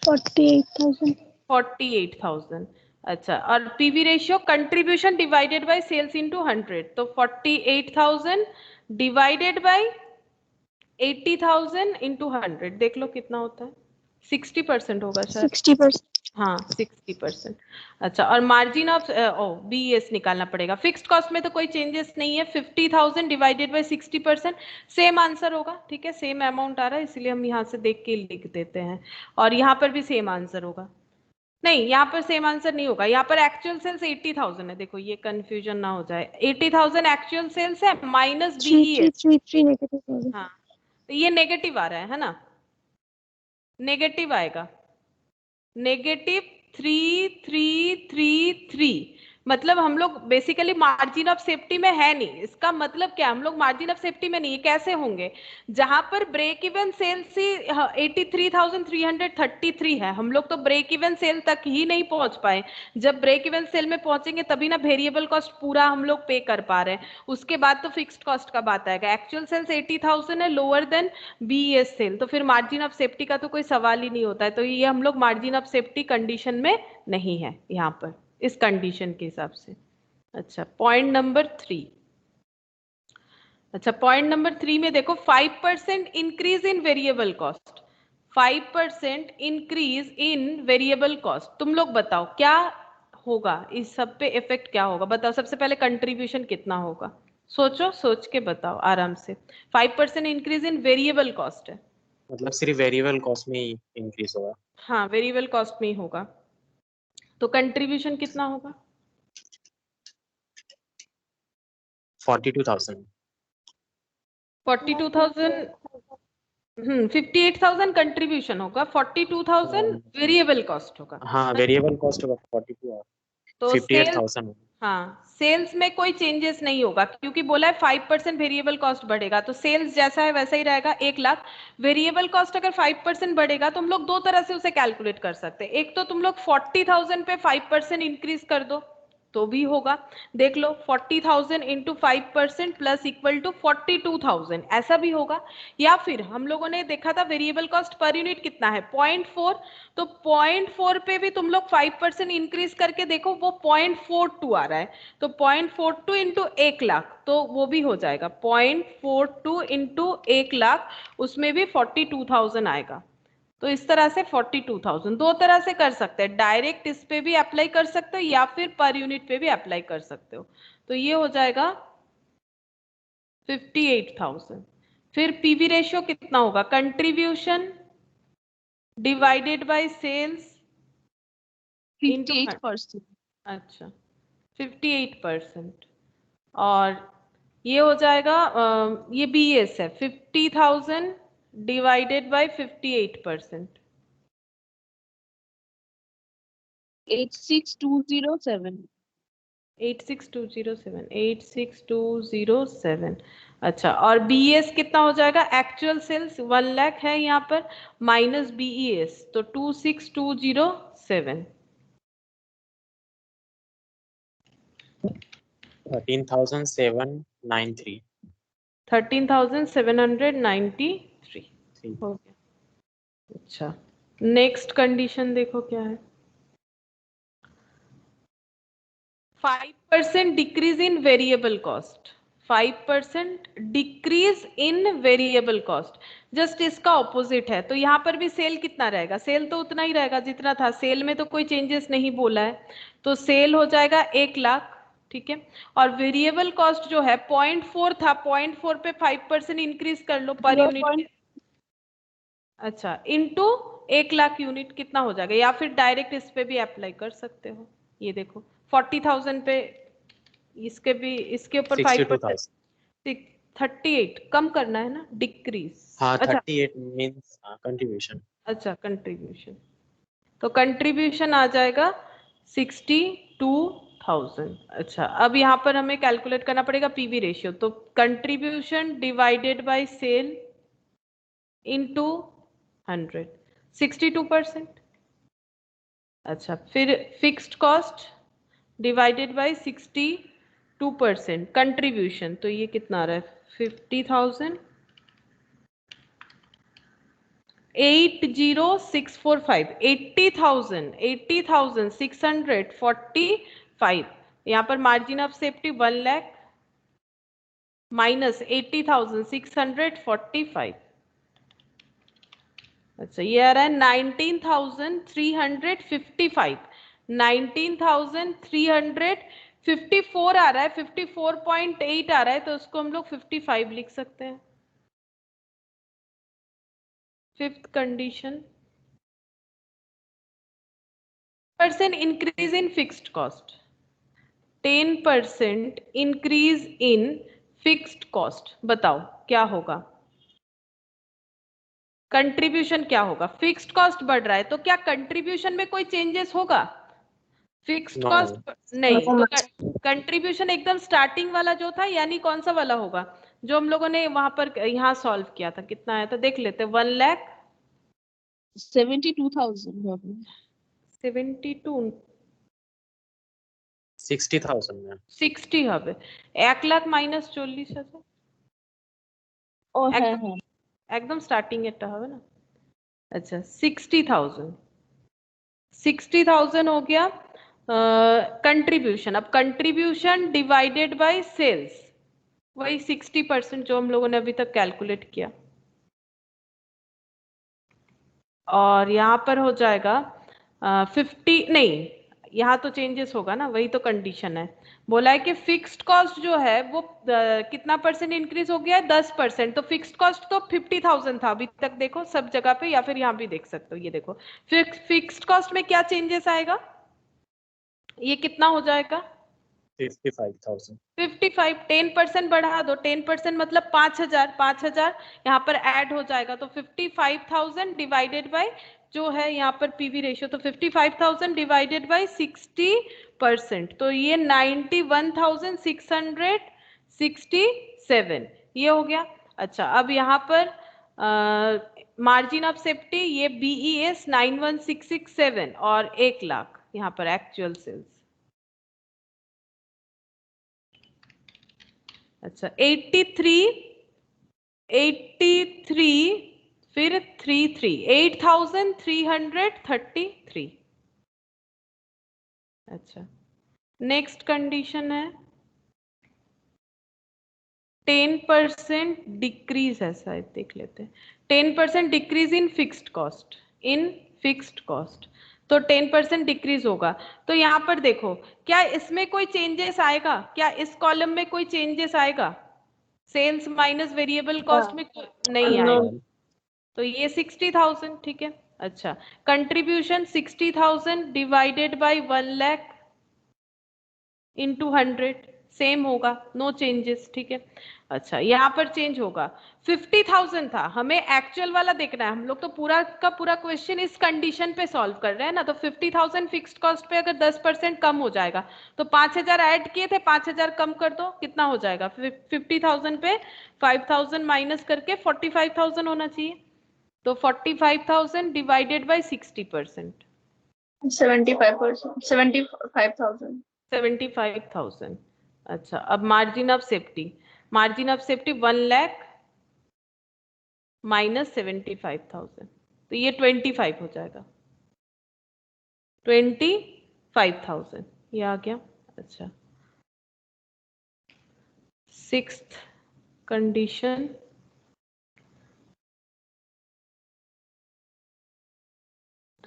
48,000 48,000। अच्छा, और PV ratio contribution divided by sales into 100, तो 48,000 डिवाइडेड बाय 80,000 इंटू 100, देख लो कितना होता है। 60% होगा शायद। 60%। हाँ 60%। अच्छा, और मार्जिन ऑफ बीएस निकालना पड़ेगा। फिक्स्ड कॉस्ट में तो कोई चेंजेस नहीं है, 50,000 डिवाइडेड बाय 60%, सेम आंसर होगा। ठीक है, सेम अमाउंट आ रहा है इसलिए हम यहाँ से देख के लिख देते हैं। और यहाँ पर भी सेम आंसर होगा। नहीं, यहाँ पर सेम आंसर नहीं होगा, यहाँ पर एक्चुअल सेल्स 80,000 है। देखो ये कंफ्यूजन ना हो जाए, 80,000 एक्चुअल सेल्स है माइनस बीईएस। 3333 नेगेटिव। हाँ, तो ये नेगेटिव आ रहा है ना, नेगेटिव आएगा, -3333, मतलब हम लोग बेसिकली मार्जिन ऑफ सेफ्टी में है नहीं। इसका मतलब क्या, हम लोग मार्जिन ऑफ सेफ्टी में नहीं है। कैसे होंगे? जहां पर ब्रेक इवन सेल से 83,333 है, हम लोग तो ब्रेक इवन सेल तक ही नहीं पहुंच पाए। जब ब्रेक इवन सेल में पहुंचेंगे तभी ना वेरिएबल कॉस्ट पूरा हम लोग पे कर पा रहे हैं, उसके बाद तो फिक्स्ड कॉस्ट का बात आएगा। एक्चुअल सेल्स 80,000 है, लोअर देन बीएस सेल, तो फिर मार्जिन ऑफ सेफ्टी का तो कोई सवाल ही नहीं होता है। तो ये हम लोग मार्जिन ऑफ सेफ्टी कंडीशन में नहीं है यहाँ पर, इस कंडीशन के हिसाब से। अच्छा, पॉइंट नंबर 3। अच्छा, पॉइंट नंबर 3 में देखो 5% increase in variable cost, 5% increase in variable cost. तुम लोग बताओ क्या होगा, इस सब पे इफेक्ट क्या होगा? बताओ सबसे पहले कंट्रीब्यूशन कितना होगा, सोचो, सोच के बताओ आराम से। 5% इंक्रीज इन वेरिएबल कॉस्ट है, मतलब सिर्फ वेरिएबल कॉस्ट में ही इंक्रीज होगा। हाँ वेरिएबल कॉस्ट में ही होगा, तो कंट्रीब्यूशन कितना होगा? 42,000 42,000। 58,000 कंट्रीब्यूशन होगा, 42,000 वेरिएबल कॉस्ट होगा। हाँ वेरिएबल कॉस्ट होगा 42 और तो सेल्स, 58,000। हाँ सेल्स में कोई चेंजेस नहीं होगा क्योंकि बोला है 5% वेरिएबल कॉस्ट बढ़ेगा, तो सेल्स जैसा है वैसा ही रहेगा 1 लाख। वेरिएबल कॉस्ट अगर 5% बढ़ेगा तो हम लोग दो तरह से उसे कैलकुलेट कर सकते हैं। एक तो तुम लोग 40,000 पे 5% इंक्रीज कर दो तो भी होगा, देख लो 40,000 इंटू 5% प्लस इक्वल टू 42,000, ऐसा भी होगा। या फिर हम लोगों ने देखा था वेरिएबल कॉस्ट पर यूनिट कितना है 0.4, तो 0.4 पे भी तुम लोग 5% इंक्रीज करके देखो, वो 0.42 आ रहा है, तो 0.42 इंटू 1 लाख, तो वो भी हो जाएगा 0.42 इंटू 1 लाख, उसमें भी 42,000 आएगा। तो इस तरह से 42,000 दो तरह से कर सकते हैं, डायरेक्ट इस पे भी अप्लाई कर सकते हो या फिर पर यूनिट पे भी अप्लाई कर सकते हो। तो ये हो जाएगा 58,000। फिर पीवी रेशियो कितना होगा? Contribution divided by sales into 58%। अच्छा 58%, और ये हो जाएगा ये बीएस है 50,000 डिवाइडेड बाय 58%। 86207. 86207 अच्छा, और बीईएस कितना हो जाएगा? एक्चुअल सेल्स 1 लाख है यहाँ पर, माइनस बीईएस, तो 26207। 13,793 13,793 हो गया। अच्छा, नेक्स्ट कंडीशन देखो क्या है। 5% decrease in variable cost, 5% decrease in variable cost, just इसका ऑपोजिट है। तो यहाँ पर भी सेल कितना रहेगा? सेल तो उतना ही रहेगा जितना था, सेल में तो कोई चेंजेस नहीं बोला है, तो सेल हो जाएगा 1 लाख, ठीक है। और वेरिएबल कॉस्ट जो है 0.4 था, 0.4 पे 5% इंक्रीज कर लो पर यूनिट। अच्छा, इनटू 1 लाख यूनिट कितना हो जाएगा? या फिर डायरेक्ट इस पे भी अप्लाई कर सकते हो। ये देखो 40,000 पे इसके भी, इसके ऊपर 5%, 38 कम करना है ना, डिक्रीज। हाँ, अच्छा 38 मींस कंट्रीब्यूशन। अच्छा, कंट्रीब्यूशन, तो कंट्रीब्यूशन आ जाएगा 62,000। अच्छा, अब यहाँ पर हमें कैलकुलेट करना पड़ेगा पीवी रेशियो, तो contribution divided by sale into 100, 62%। अच्छा, फिर fixed cost divided by 62% contribution, तो ये कितना आ रहा है? 50,000, 80,645, 80,645। यहाँ पर margin of safety 1 lakh minus 80,645। अच्छा, ये आ रहा है 19,355, 19,354 आ रहा है, 54.8 आ रहा है, तो उसको हम लोग 55 लिख सकते हैं। Fifth condition, % increase in fixed cost, 10% increase in fixed cost, बताओ क्या होगा? कंट्रीब्यूशन क्या होगा? फिक्स्ड कॉस्ट बढ़ रहा है, तो क्या कंट्रीब्यूशन में कोई चेंजेस होगा? Fixed No. कॉस्ट नहीं, तो कंट्रीब्यूशन एकदम स्टार्टिंग वाला जो था, यानी कौन सा वाला होगा जो हम लोगों ने वहां पर यहाँ सॉल्व किया था? कितना आया था देख लेते, 1 लाख 72,000. 72 60,000 मैम। 60 হবে 1 লাখ মাইনাস 40,000, Oh, একদম হ্যাঁ। একদম স্টার্টিং এরটা হবে না। अच्छा 60,000, 60,000 हो गया कंट्रीब्यूशन। अब कंट्रीब्यूशन डिवाइडेड बाय सेल्स, वही 60% जो हम लोगों ने अभी तक कैलकुलेट किया, और यहाँ पर हो जाएगा 50, नहीं यहाँ तो चेंजेस होगा ना, वही तो कंडीशन है। बोला है कि फिक्स्ड कॉस्ट जो है वो कितना % इंक्रीज हो गया है? 10%। तो फिक्स्ड कॉस्ट तो 50,000 था अभी तक, देखो सब जगह पे, या फिर यहाँ भी देख सकते हो, ये देखो फिक्स्ड कॉस्ट में क्या चेंजेस आएगा? ये कितना हो जाएगा? 55,000। 55, 10% बढ़ा दो, 10% मतलब 5,000, 5,000 यहाँ पर ऐड हो जाएगा, तो 55,000 डिवाइडेड बाय जो है यहाँ पर पीवी रेशियो, तो 55,000 डिवाइडेड बाय 60%, तो ये 91,667 ये हो गया। अच्छा, अब यहाँ पर मार्जिन ऑफ सेफ्टी, ये बीईएस 91,667 और 1 लाख यहाँ पर एक्चुअल सेल्स। अच्छा 83 फिर 33, 8,333। अच्छा, नेक्स्ट कंडीशन है 10% डिक्रीज है, शायद देख लेते हैं। 10% decrease in fixed cost, in fixed cost, तो 10% डिक्रीज होगा। तो यहाँ पर देखो, क्या इसमें कोई चेंजेस आएगा? क्या इस कॉलम में कोई चेंजेस आएगा? सेल्स माइनस वेरिएबल कॉस्ट में नहीं आएगा, तो ये 60,000, ठीक है। अच्छा, contribution 60,000 divided by 1 lakh into 100, same होगा, नो चेंजेस, ठीक है। अच्छा यहाँ पर चेंज होगा, 50,000 था, हमें एक्चुअल वाला देखना है, हम लोग तो पूरा का पूरा क्वेश्चन इस कंडीशन पे सॉल्व कर रहे हैं ना, तो 50,000 फिक्स्ड कॉस्ट पे अगर 10% कम हो जाएगा तो 5,000 ऐड किए थे, 5,000 कम कर दो, कितना हो जाएगा, 50,000 पे 5,000 माइनस करके 45,000 होना चाहिए, तो 45,000 डिवाइडेड बाई 60%, 75%, 75,000. 75,000। अच्छा अब margin of safety, margin of safety 1 lakh minus 75,000, तो ये 25 हो जाएगा, 25,000 ये आ गया। अच्छा सिक्स्थ कंडीशन,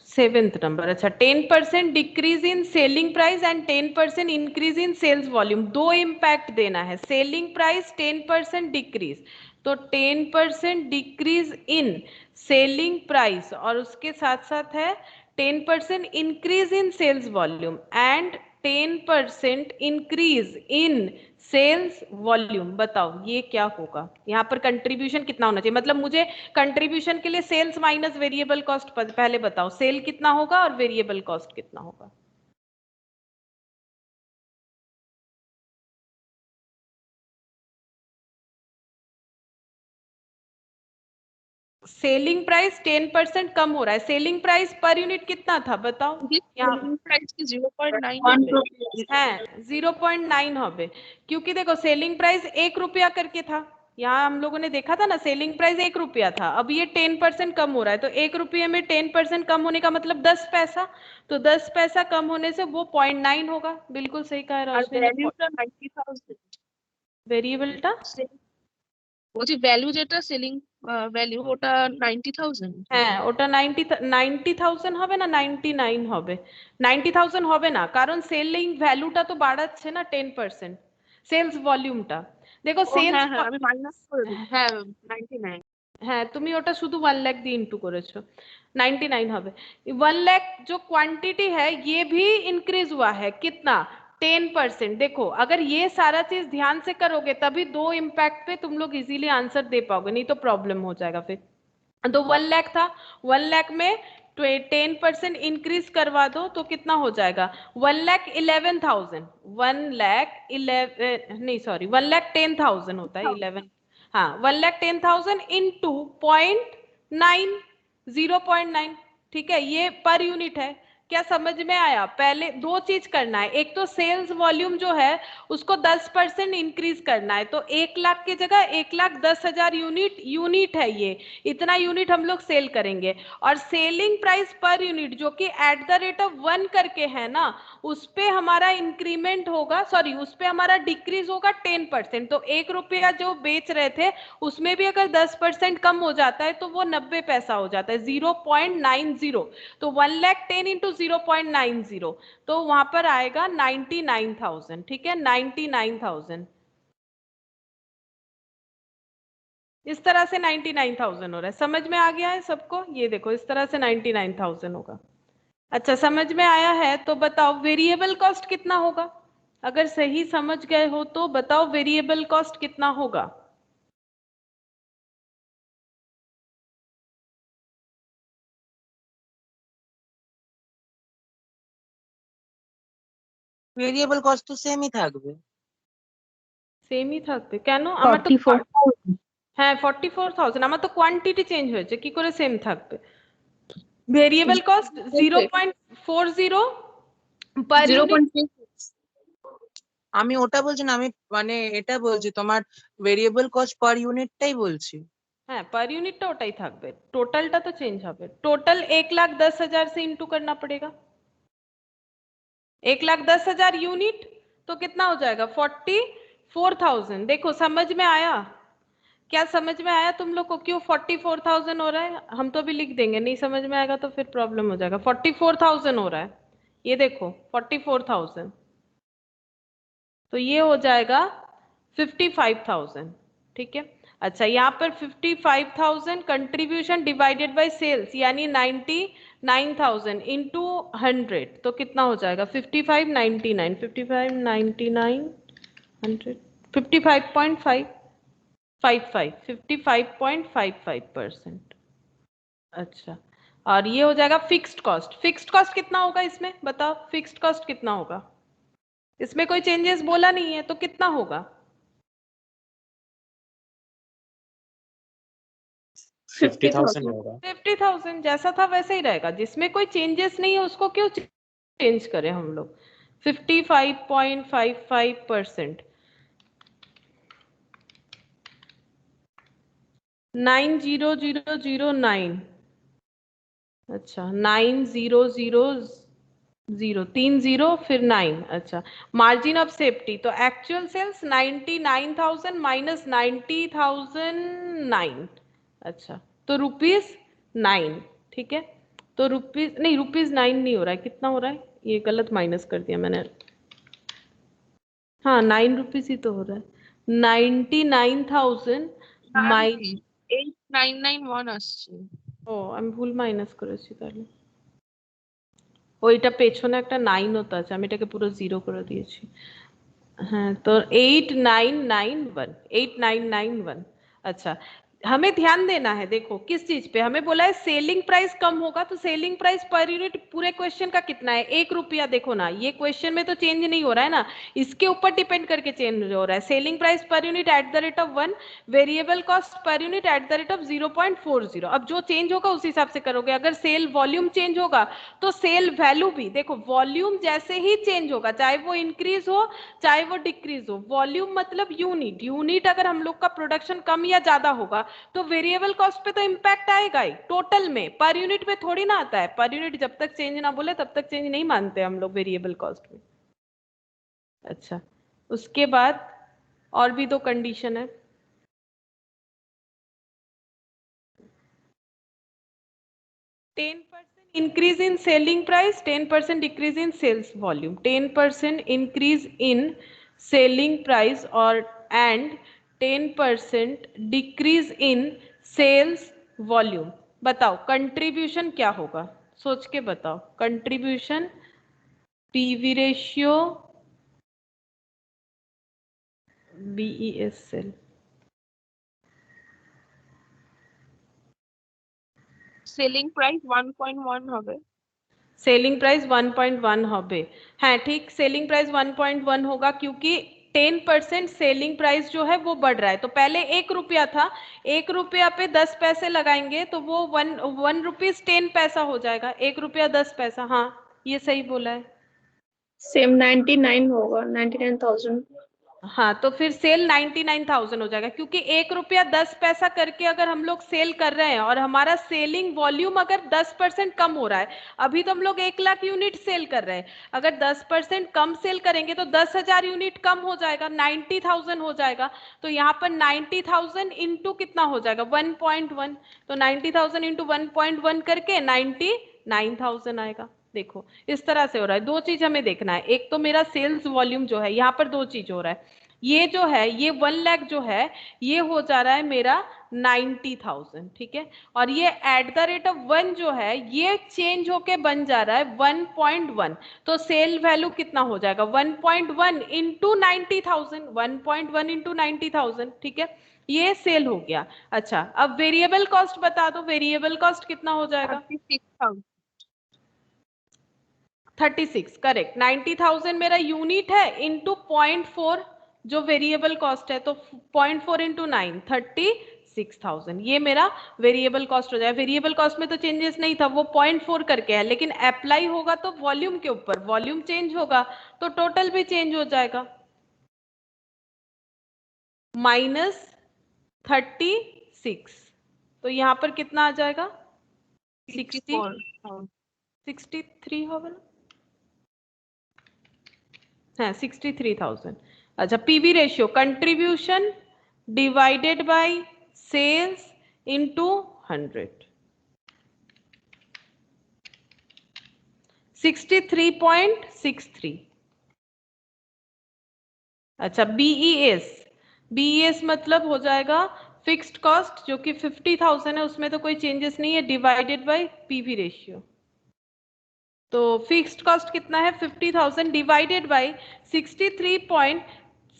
सेवेंथ नंबर, अच्छा 10% decrease in selling price and 10% increase in sales volume, दो इम्पैक्ट देना है, सेलिंग प्राइस 10% डिक्रीज, तो 10% डिक्रीज इन सेलिंग प्राइस और उसके साथ साथ है 10% increase in sales volume and 10% increase in sales volume, बताओ ये क्या होगा, यहाँ पर कंट्रीब्यूशन कितना होना चाहिए, मतलब मुझे कंट्रीब्यूशन के लिए सेल्स माइनस वेरिएबल कॉस्ट पहले बताओ, सेल कितना होगा और वेरिएबल कॉस्ट कितना होगा। सेलिंग प्राइस 10% कम हो रहा है, सेलिंग प्राइस पर यूनिट कितना था बताओ, यहाँ प्राइस की 0.9 है 0.9 হবে, क्योंकि देखो सेलिंग प्राइस 1 रुपया करके था, यहाँ हम लोगों ने देखा था ना, सेलिंग प्राइस 1 रुपया था, अब ये 10% कम हो रहा है, तो 1 रुपये में 10% कम होने का मतलब 10 पैसा, तो 10 पैसा कम होने से वो 0.9 होगा, बिल्कुल सही कहा रोशनी ने। ভ্যালুটা 90,000 वेरिएबलটা বলছি ভ্যালু যেটা সেলিং ভ্যালু ওটা 90,000 হ্যাঁ ওটা 90,000 হবে না 99 হবে, 90,000 হবে না, কারণ সেলিং ভ্যালুটা তো বাড়াচ্ছে না 10%, সেলস ভলিউমটা দেখো ও সেলস, হ্যাঁ হ্যাঁ আমি মাইনাস করে দিই হ্যাঁ 99 হ্যাঁ তুমি ওটা শুধু 1 लाख দিয়ে ইনটু করেছো, 99 হবে। 1 लाख जो क्वांटिटी है ये भी इंक्रीज हुआ है, कितना 10%, देखो अगर ये सारा चीज ध्यान से करोगे तभी दो इम्पैक्ट पे तुम लोग इजीली आंसर दे पाओगे, नहीं तो प्रॉब्लम हो जाएगा फिर। तो 1 लाख था, 1 लाख में 10% इंक्रीज करवा दो तो कितना हो जाएगा, 1,11,000, 1,11 नहीं सॉरी 1,10,000 होता है, 11 हाँ 1,10,000 इंटू 0.9, 0.9, ठीक है, ये पर यूनिट है, क्या समझ में आया। पहले दो चीज करना है, एक तो सेल्स वॉल्यूम जो है उसको 10% इंक्रीज करना है, तो 1 लाख की जगह 1,10,000 यूनिट है, ये इतना यूनिट हम लोग सेल करेंगे, और सेलिंग प्राइस पर यूनिट जो कि एट द रेट ऑफ 1 करके है ना, उस पे हमारा इंक्रीमेंट होगा, सॉरी उस पे हमारा डिक्रीज होगा 10%, तो 1 रुपया जो बेच रहे थे उसमें भी अगर 10% कम हो जाता है तो वो 90 पैसा हो जाता है, 0.90, तो 1,10,000 इंटू 0.90, तो वहां पर आएगा 99,000, ठीक है 99,000, इस तरह से 99,000 हो रहा है, समझ में आ गया है सबको, ये देखो इस तरह से 99,000 होगा। अच्छा समझ में आया है तो बताओ वेरिएबल कॉस्ट कितना होगा, अगर सही समझ गए हो तो बताओ वेरिएबल कॉस्ट कितना होगा। ভেরিয়েবল কস্ট তো সেমই থাকবে। সেমই থাকবে কেন, আমার তো 44,000 হ্যাঁ 44,000, আমার তো কোয়ান্টিটি চেঞ্জ হয়েছে, কি করে সেম থাকবে। ভেরিয়েবল কস্ট 0.40 पर यूनिट, 0.36 আমি ওটা বলছি না, আমি মানে এটা বলছি তোমার ভেরিয়েবল কস্ট পার ইউনিটটাই বলছি। হ্যাঁ पर यूनिटটা ওটাই থাকবে, টোটালটা তো চেঞ্জ হবে, টোটাল 1,10,000 से इंटू करना पड़ेगा, 1,10,000 यूनिट तो कितना हो जाएगा 44,000, देखो समझ में आया, क्या समझ में आया तुम लोग को, क्यों 44,000 हो रहा है, हम तो भी लिख देंगे, नहीं समझ में आएगा तो फिर प्रॉब्लम हो जाएगा, 44,000 हो रहा है, ये देखो 44,000, तो ये हो जाएगा 55,000, ठीक है। अच्छा यहाँ पर 55,000 कंट्रीब्यूशन डिवाइडेड बाय सेल्स यानी 99,000 इंटू 100, तो कितना हो जाएगा 55, 99, 55, 99, 100 55.55% अच्छा। और ये हो जाएगा फिक्स्ड कॉस्ट। फिक्स्ड कॉस्ट कितना होगा इसमें बताओ, फिक्स्ड कॉस्ट कितना होगा? इसमें कोई चेंजेस बोला नहीं है तो कितना होगा? 50,000 होगा। 50,000 जैसा था वैसे ही रहेगा, जिसमें कोई चेंजेस नहीं है उसको क्यों चेंज करें हम लोग। 55.55% 90009 अच्छा 9000 3 0 फिर 9 अच्छा। मार्जिन ऑफ सेफ्टी तो एक्चुअल सेल्स 99,000 माइनस 90,009 अच्छा तो ₹9 ठीक है। तो रुपीज नहीं, ₹9 नहीं हो रहा है, कितना हो रहा है? ये गलत माइनस कर दिया मैंने। हाँ 9 रुपीज ही तो हो रहा है। 99,000 মাইনাস 8991 আসছে। ও আমি ভুল মাইনাস করেছি তাহলে। ওইটা পেছনে একটা 9 হতে আছে, আমি এটাকে পুরো 0 করে দিয়েছি। हाँ तो 8991 अच्छा। हमें ध्यान देना है, देखो किस चीज पे हमें बोला है सेलिंग प्राइस कम होगा, तो सेलिंग प्राइस पर यूनिट पूरे क्वेश्चन का कितना है? ₹1। देखो ना ये क्वेश्चन में तो चेंज नहीं हो रहा है ना, इसके ऊपर डिपेंड करके चेंज हो रहा है। Selling price per unit at the rate of 1, variable cost per unit at the rate of 0.40। अब जो चेंज होगा उस हिसाब से करोगे। अगर सेल वॉल्यूम चेंज होगा तो सेल वैल्यू भी, देखो वॉल्यूम जैसे ही चेंज होगा चाहे वो इंक्रीज हो चाहे वो डिक्रीज हो, वॉल्यूम मतलब यूनिट, यूनिट अगर हम लोग का प्रोडक्शन कम या ज्यादा होगा तो वेरिएबल कॉस्ट पे तो इम्पैक्ट आएगा ही टोटल में, पर यूनिट पे थोड़ी ना आता है। पर यूनिट जब तक चेंज ना बोले तब तक चेंज नहीं मानते हम लोग वेरिएबल कॉस्ट में। अच्छा उसके बाद और भी दो कंडीशन है। 10% increase in selling price, 10% decrease in sales volume, 10% increase in selling price और and 10% decrease in sales volume। बताओ कंट्रीब्यूशन क्या होगा, सोच के बताओ। Contribution PV ratio BES sale selling price 1.1 হবে। सेलिंग प्राइस 1.1 হবে। হ্যাঁ ठीक, सेलिंग प्राइस 1.1 होगा क्योंकि 10% सेलिंग प्राइस जो है वो बढ़ रहा है। तो पहले ₹1 था, ₹1 पे 10 पैसे लगाएंगे तो वो वन रुपीज 10 पैसा हो जाएगा। ₹1 10 पैसा, हाँ ये सही बोला है। सेम 99 होगा, 99,000। हाँ तो फिर सेल 99,000 हो जाएगा क्योंकि ₹1 10 पैसा करके अगर हम लोग सेल कर रहे हैं और हमारा सेलिंग वॉल्यूम अगर 10% कम हो रहा है, अभी तो हम लोग 1,00,000 यूनिट सेल कर रहे हैं, अगर 10% कम सेल करेंगे तो 10,000 यूनिट कम हो जाएगा, 90,000 हो जाएगा। तो यहाँ पर 90,000 इंटू कितना हो जाएगा 1.1, तो 90,000 इंटू 1.1 करके 99,000 आएगा। देखो इस तरह से हो रहा है। दो चीज हमें देखना है, एक तो मेरा सेल्स वॉल्यूम जो है, यहाँ पर दो चीज हो रहा है। ये जो है ये 1 लाख जो है ये हो जा रहा है मेरा 90,000 ठीक है, और ये एट द रेट ऑफ 1 जो है ये चेंज होके बन जा रहा है 1.1। तो सेल वैल्यू कितना हो जाएगा 1.1 इंटू 90,000, 1.1 इंटू 90,000 ठीक है, ये सेल हो गया। अच्छा अब वेरिएबल कॉस्ट बता दो, वेरिएबल कॉस्ट कितना हो जाएगा 36,000। 36 करेक्ट। 90,000 मेरा यूनिट है इंटू 0.4 जो वेरिएबल कॉस्ट है, तो 0.4 इंटू 9 36,000 ये मेरा वेरिएबल कॉस्ट हो जाएगा। वेरिएबल कॉस्ट में तो चेंजेस नहीं था, वो 0.4 करके है, लेकिन अप्लाई होगा तो वॉल्यूम के ऊपर, वॉल्यूम चेंज होगा तो टोटल भी चेंज हो जाएगा। -36 तो यहाँ पर कितना आ जाएगा 63 होगा ना, हाँ 63,000। अच्छा PV ratio contribution divided by sales into 100, 63.63। अच्छा बीईएस मतलब हो जाएगा फिक्स्ड कॉस्ट जो कि 50,000 है, उसमें तो कोई चेंजेस नहीं है, डिवाइडेड बाय पीवी रेशियो। तो फिक्स्ड कॉस्ट कितना है 50,000 डिवाइडेड बाय 63.63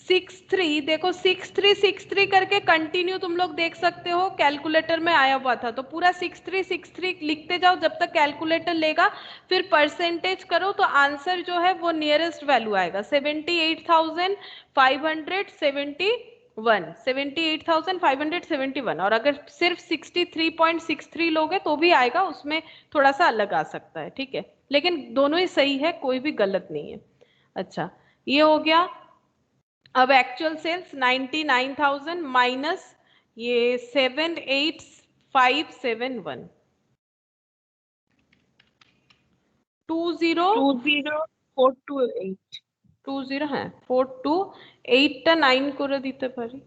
63 देखो 6363 करके कंटिन्यू तुम लोग देख सकते हो, कैलकुलेटर में आया हुआ था, तो पूरा 6363 लिखते जाओ जब तक कैलकुलेटर लेगा, फिर परसेंटेज करो तो आंसर जो है वो नियरेस्ट वैल्यू आएगा 78,571 और अगर सिर्फ 63.63 लोगे तो भी आएगा, उसमें थोड़ा सा अलग आ सकता है, ठीक है, लेकिन दोनों ही सही है, कोई भी गलत नहीं है। अच्छा ये हो गया। अब एक्चुअल सेल्स 99,000 माइनस ये 78,571 20,428 20 হ্যাঁ 428টা 9 করে দিতে পারি,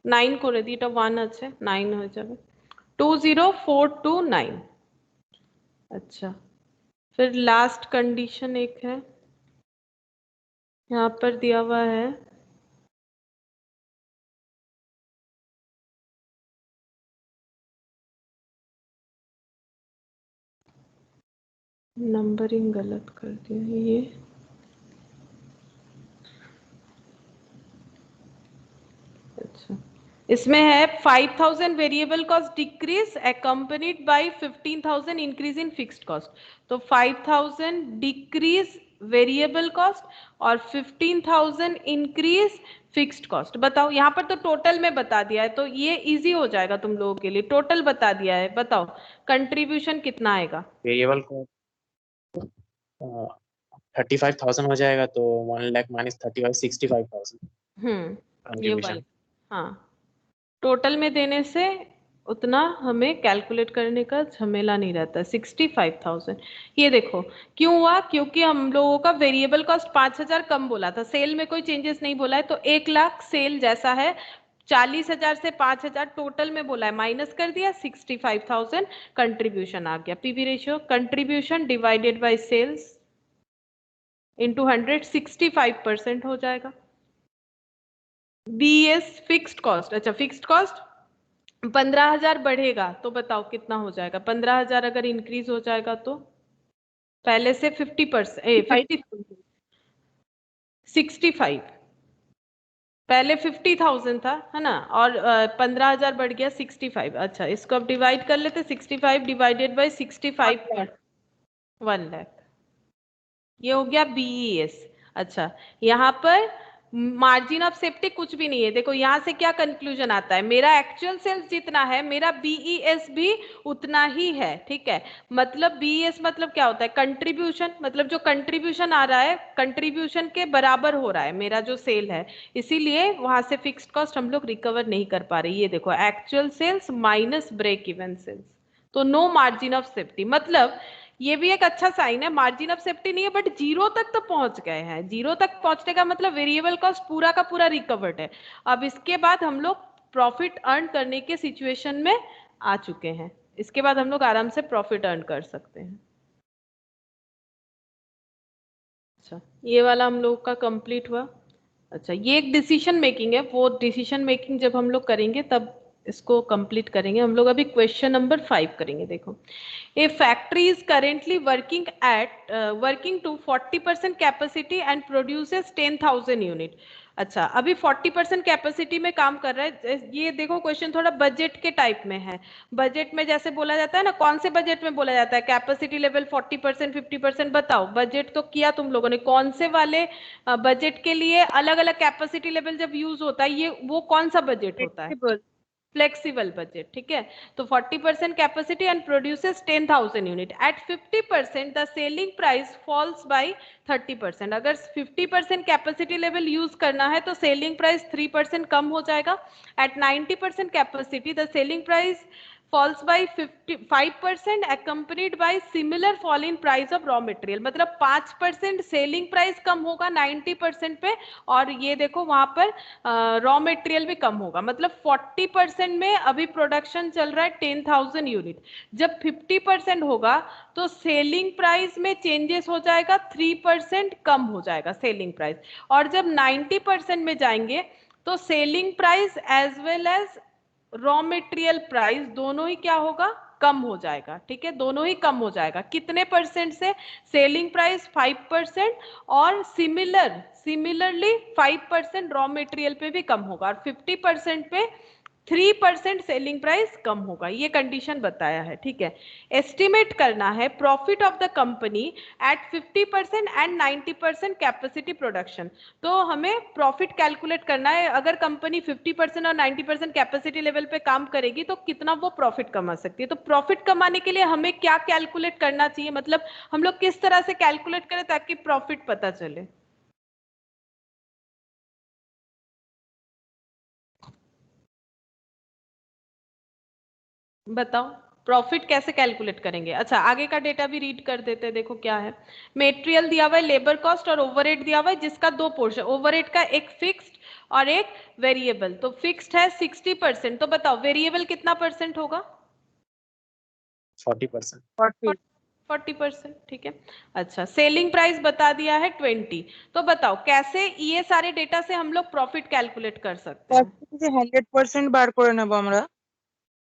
9 করে দিই, এটা 1 আছে 9 হয়ে যাবে 20429। अच्छा फिर लास्ट कंडीशन एक है यहाँ पर दिया हुआ है नंबरिंग गलत कर दिया ये, अच्छा इसमें है 5,000 variable cost decrease accompanied by 15,000 increase in fixed cost, तो 5,000 डिक्रीज वेरिएबल कॉस्ट और 15,000 इंक्रीज फिक्स्ड कॉस्ट। बताओ यहाँ पर तो टोटल में बता दिया है, तो ये इजी हो जाएगा तुम लोगों के लिए, टोटल बता दिया है, बताओ कंट्रीब्यूशन कितना आएगा। वेरिएबल को 35,000 हो जाएगा, तो 1 लाख माइनस 35 65,000 ये वाला कंट्रीब्यूशन। हाँ, टोटल में देने से उतना हमें कैलकुलेट करने का झमेला नहीं रहता। 65,000 ये देखो क्यों हुआ, क्योंकि हम लोगों का वेरिएबल कॉस्ट 5,000 कम बोला था, सेल में कोई चेंजेस नहीं बोला है, तो 1 लाख सेल जैसा है, 40,000 से 5,000 टोटल में बोला है, माइनस कर दिया, 65,000 कंट्रीब्यूशन आ गया। PV ratio contribution divided by sales into 100 65% हो जाएगा। बीएस फिक्स्ड कॉस्ट, अच्छा फिक्स्ड कॉस्ट 15,000 बढ़ेगा तो बताओ कितना हो जाएगा, 15,000 अगर इंक्रीज हो जाएगा तो पहले से 50% 65 पहले 50,000 था है ना, और 15,000 बढ़ गया 65। अच्छा इसको अब डिवाइड कर लेते, 65 डिवाइडेड बाय 65 1 लाख, ये हो गया बीईएस। अच्छा यहाँ पर मार्जिन ऑफ सेफ्टी कुछ भी नहीं है, देखो यहाँ से क्या कंक्लूजन आता है, मेरा एक्चुअल सेल्स जितना है मेरा बीईएस भी उतना ही है, ठीक है, मतलब बीईएस मतलब क्या होता है, कंट्रीब्यूशन, मतलब जो कंट्रीब्यूशन आ रहा है कंट्रीब्यूशन के बराबर हो रहा है मेरा जो सेल है, इसीलिए वहां से फिक्स्ड कॉस्ट हम लोग रिकवर नहीं कर पा रहे। ये देखो actual sales minus break even sales, तो नो मार्जिन ऑफ सेफ्टी, मतलब ये भी एक अच्छा साइन है, मार्जिन ऑफ सेफ्टी नहीं है बट जीरो तक तो पहुंच गए हैं, जीरो तक पहुंचने का मतलब वेरिएबल कॉस्ट पूरा का पूरा रिकवर्ड है। अब इसके बाद हम लोग प्रॉफिट अर्न करने के सिचुएशन में आ चुके हैं, इसके बाद हम लोग आराम से प्रॉफिट अर्न कर सकते हैं। अच्छा ये वाला हम लोग का कंप्लीट हुआ। अच्छा ये एक डिसीजन मेकिंग है, वो डिसीजन मेकिंग जब हम लोग करेंगे तब इसको कंप्लीट करेंगे। हम लोग अभी क्वेश्चन नंबर 5 करेंगे। देखो A factory is currently working to 40% capacity and produces 10,000 unit. अच्छा अभी 40% कैपेसिटी में काम कर रहा है। ये देखो क्वेश्चन थोड़ा बजट के टाइप में है, बजट में जैसे बोला जाता है ना, कौन से बजट में बोला जाता है कैपेसिटी लेवल 40% 50%, बताओ बजट तो किया तुम लोगों ने, कौन से वाले बजट के लिए अलग अलग कैपेसिटी लेवल जब यूज होता है, ये वो कौन सा बजट होता है, फ्लेक्सिबल बजट, ठीक है। तो 40% capacity and produces 10,000 unit, at 50% the selling price falls by 30%। अगर 50% कैपेसिटी लेवल यूज करना है तो सेलिंग प्राइस 3% कम हो जाएगा। At 90% capacity the selling price falls by 5% accompanied by similar fall in price of raw material, मतलब 5% selling price कम होगा 90% पे, और ये देखो वहां पर रॉ मटेरियल भी कम होगा, मतलब 40% में अभी प्रोडक्शन चल रहा है 10,000 यूनिट, जब 50% होगा तो सेलिंग प्राइस में चेंजेस हो जाएगा 3% कम हो जाएगा सेलिंग प्राइस, और जब 90% में जाएंगे तो selling price as well as raw material price दोनों ही क्या होगा, कम हो जाएगा, ठीक है, दोनों ही कम हो जाएगा। कितने परसेंट से, सेलिंग प्राइस 5% और सिमिलरली 5% रॉ मटेरियल पे भी कम होगा और 50% पे 3% सेलिंग प्राइस कम होगा, ये कंडीशन बताया है, ठीक है। एस्टिमेट करना है profit of the company at 50% and 90% capacity production. तो हमें प्रॉफिट कैलकुलेट करना है, अगर कंपनी 50% और 90% कैपेसिटी लेवल पे काम करेगी तो कितना वो प्रॉफिट कमा सकती है। तो प्रॉफिट कमाने के लिए हमें क्या कैलकुलेट करना चाहिए, मतलब हम लोग किस तरह से कैलकुलेट करें ताकि प्रॉफिट पता चले। बताओ प्रॉफिट कैसे कैलकुलेट करेंगे। अच्छा आगे का डेटा भी रीड कर देते हैं, देखो क्या है। मेटेरियल दिया हुआ है, लेबर कॉस्ट और ओवरहेड दिया हुआ है, जिसका दो पोर्शन, ओवरहेड का एक फिक्स्ड और एक वेरिएबल। तो फिक्स्ड है 60%, तो बताओ वेरिएबल कितना परसेंट होगा। 40%। 40। 40%, ठीक है। अच्छा सेलिंग प्राइस बता दिया है 20। तो बताओ कैसे ये सारे डेटा से हम लोग प्रॉफिट कैलकुलेट कर सकते हैं। 100% বার করে নেব আমরা,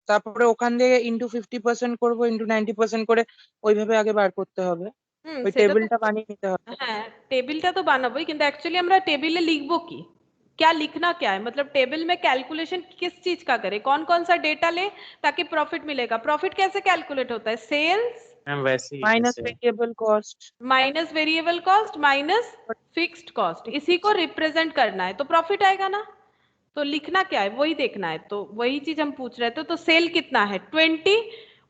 তারপরে ওখান থেকে ইনটু 50% করব, ইনটু 90% করে ওইভাবে আগে বার করতে হবে, ওই সেটা তো টেবিলটা বানিয়ে নিতে হবে। হ্যাঁ টেবিলটা তো বানাবোই, কিন্তু অ্যাকচুয়ালি আমরা টেবিলে লিখবো কি, क्या लिखना क्या है, मतलब टेबल में कैलकुलेशन किस चीज का करें, कौन कौन सा डेटा ले ताकि प्रॉफिट मिलेगा। प्रॉफिट कैसे कैलकुलेट होता है, सेल्स मैम वैसे ही माइनस जैसे variable cost minus variable cost minus fixed cost, इसी को रिप्रेजेंट करना है तो प्रॉफिट आएगा ना। तो लिखना क्या है वही देखना है, तो वही चीज हम पूछ रहे थे। तो सेल कितना है 20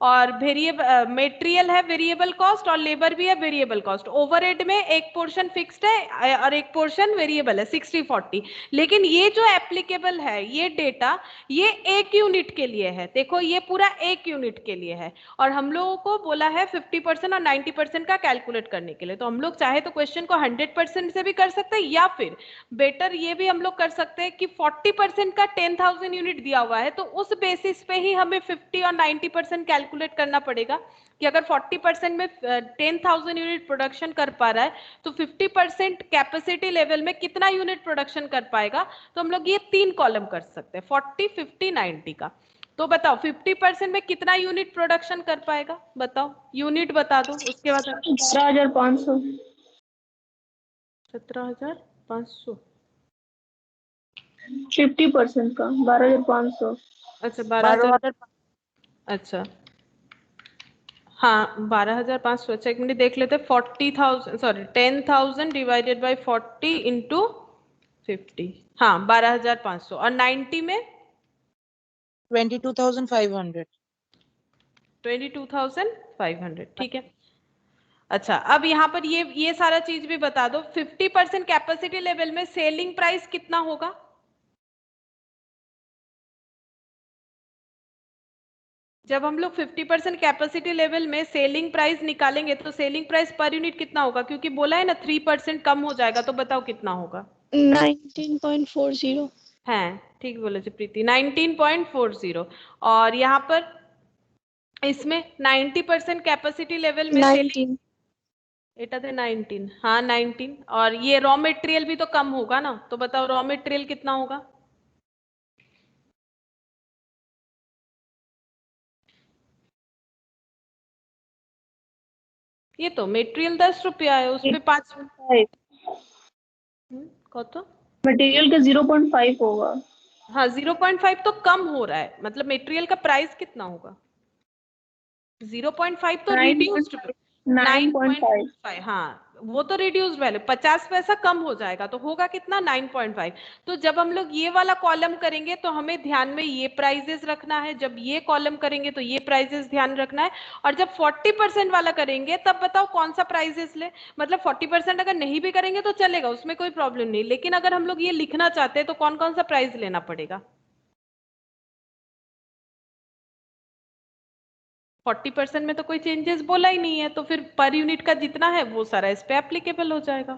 और वेरिएबल मेटेरियल है वेरिएबल कॉस्ट और लेबर भी है वेरिएबल कॉस्ट। ओवरहेड में एक पोर्शन फिक्स्ड है और एक पोर्शन वेरिएबल है 60-40। लेकिन ये जो एप्लीकेबल है ये डेटा ये एक यूनिट के लिए है, देखो ये पूरा एक यूनिट के लिए है और हम लोगों को बोला है 50% और 90% का कैलकुलेट करने के लिए। तो हम लोग चाहे तो क्वेश्चन को 100% से भी कर सकते हैं या फिर बेटर ये भी हम लोग कर सकते हैं कि 40% का 10,000 यूनिट दिया हुआ है तो उस बेसिस पे ही हमें 50 और 90% कैलकुलेट करना पड़ेगा कि अगर 40% में 10,000 यूनिट प्रोडक्शन कर पा रहा है तो 50% कैपेसिटी लेवल में कितना यूनिट प्रोडक्शन कर पाएगा। तो हम लोग ये 3 कॉलम कर सकते हैं 40, 50, 90 का। तो बताओ 50% में कितना यूनिट प्रोडक्शन कर पाएगा, बताओ यूनिट बता दो उसके बाद। 17,500। 17,500। 50% का 12,500। अच्छा 12,000। 12,000। अच्छा हाँ 12,500। अच्छा एक मिनट देख लेते, 40,000 सॉरी 10,000 डिवाइडेड बाई 40 इंटू 50, हाँ 12,500। और 90 में 22,500। 22,500, ठीक है। अच्छा अब यहाँ पर ये सारा चीज भी बता दो, 50% कैपेसिटी लेवल में सेलिंग प्राइस कितना होगा। जब हम लोग 50% कैपेसिटी लेवल में सेलिंग प्राइस निकालेंगे तो सेलिंग प्राइस पर यूनिट कितना होगा, क्योंकि बोला है ना 3% कम हो जाएगा, तो बताओ कितना होगा। 19.40। है ठीक बोले जी प्रीति, 19.40। और यहाँ पर इसमें 90% कैपेसिटी लेवल में सेलिंग 19। एटा थे 19, हाँ 19। और ये रॉ मटेरियल भी तो कम होगा ना, तो बताओ रॉ मटेरियल कितना होगा। ये तो मटेरियल 10 रुपया है, उस पे 5 कत मटेरियल का 0.5 होगा। हाँ 0.5 तो कम हो रहा है, मतलब मटेरियल का प्राइस कितना होगा 0.5 तो रिड्यूस्ड 9.5। 9.5, हाँ वो तो रिड्यूस्ड वैल्यू 50 पैसा कम हो जाएगा, तो होगा कितना 9.5। तो जब हम लोग ये वाला कॉलम करेंगे तो हमें ध्यान में ये प्राइजेस रखना है, जब ये कॉलम करेंगे तो ये प्राइजेस ध्यान रखना है, और जब 40% वाला करेंगे तब बताओ कौन सा प्राइजेस ले। मतलब 40% अगर नहीं भी करेंगे तो चलेगा, उसमें कोई प्रॉब्लम नहीं, लेकिन अगर हम लोग ये लिखना चाहते हैं तो कौन कौन सा प्राइस लेना पड़ेगा। 40% में तो कोई चेंजेस बोला ही नहीं है, तो फिर पर यूनिट का जितना है वो सारा इस पे एप्लीकेबल हो जाएगा,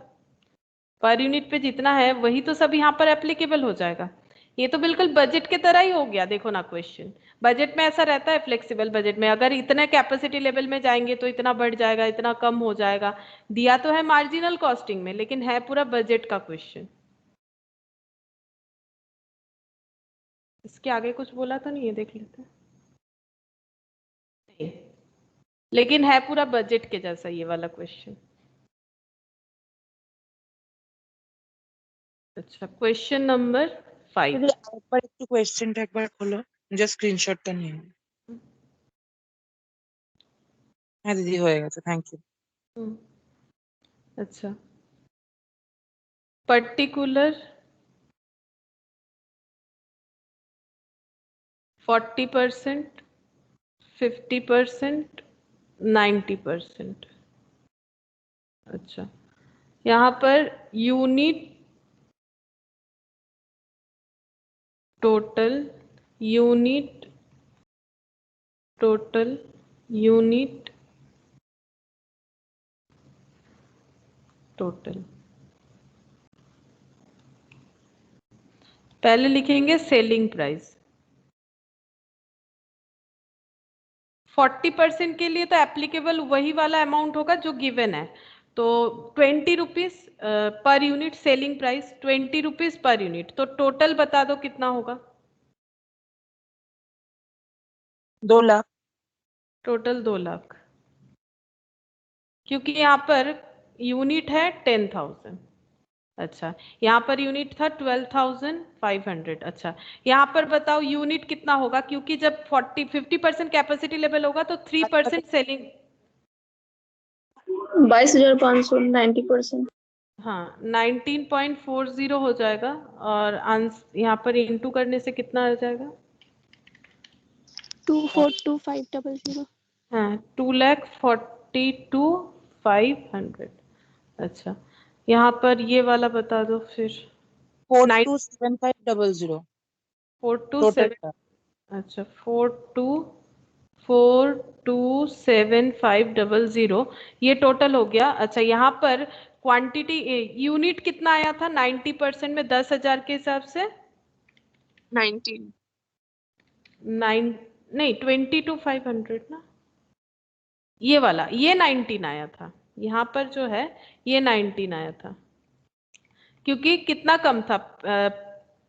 पर यूनिट पे जितना है वही तो सब यहाँ पर एप्लीकेबल हो जाएगा। ये तो बिल्कुल बजट के तरह ही हो गया, देखो ना क्वेश्चन। बजट में ऐसा रहता है, फ्लेक्सिबल बजट में अगर इतने कैपेसिटी लेवल में जाएंगे तो इतना बढ़ जाएगा इतना कम हो जाएगा, दिया तो है मार्जिनल कॉस्टिंग में लेकिन है पूरा बजट का क्वेश्चन। इसके आगे कुछ बोला तो नहीं है, देख लेते हैं। नहीं, लेकिन है पूरा बजट के जैसा ये वाला क्वेश्चन। अच्छा, क्वेश्चन नंबर 5। দিদি আরেকবার একটু কোয়েশ্চেনটা একবার খোলো, জাস্ট স্ক্রিনশটটা নিয়ে নাও। হ্যাঁ দিদি হয়ে গেছে, থ্যাংক ইউ। अच्छा, पर्टिकुलर 40%, 50%, 90%। अच्छा, यहाँ per unit total, unit total, unit total. पहले लिखेंगे सेलिंग प्राइस। 40% के लिए तो एप्लीकेबल वही वाला अमाउंट होगा जो गिवन है, तो 20 rupees per unit selling price, 20 rupees per unit. तो टोटल बता दो कितना होगा? 2 लाख। टोटल 2 लाख, क्योंकि यहाँ पर यूनिट है 10,000। अच्छा, यहाँ पर यूनिट था 12,500। अच्छा, यहाँ पर बताओ यूनिट कितना होगा, क्योंकि जब 50% कैपेसिटी लेवल होगा तो 3% सेलिंग। 22,500 90%। हाँ, 19.40 हो जाएगा। और यहाँ पर इंटू करने से कितना आ जाएगा? 242500। हाँ, 2,42,500। अच्छा, यहाँ पर ये वाला बता दो फिर। 427500 42,7। टोटल। अच्छा, 42,427,500 ये टोटल हो गया। अच्छा, यहाँ पर क्वांटिटी यूनिट कितना आया था 90% में 10,000 के हिसाब से? 19। 9 नहीं, 22,500 ना, ये वाला, ये 19 आया था। यहाँ पर जो है ये 19 आया था, क्योंकि कितना कम था?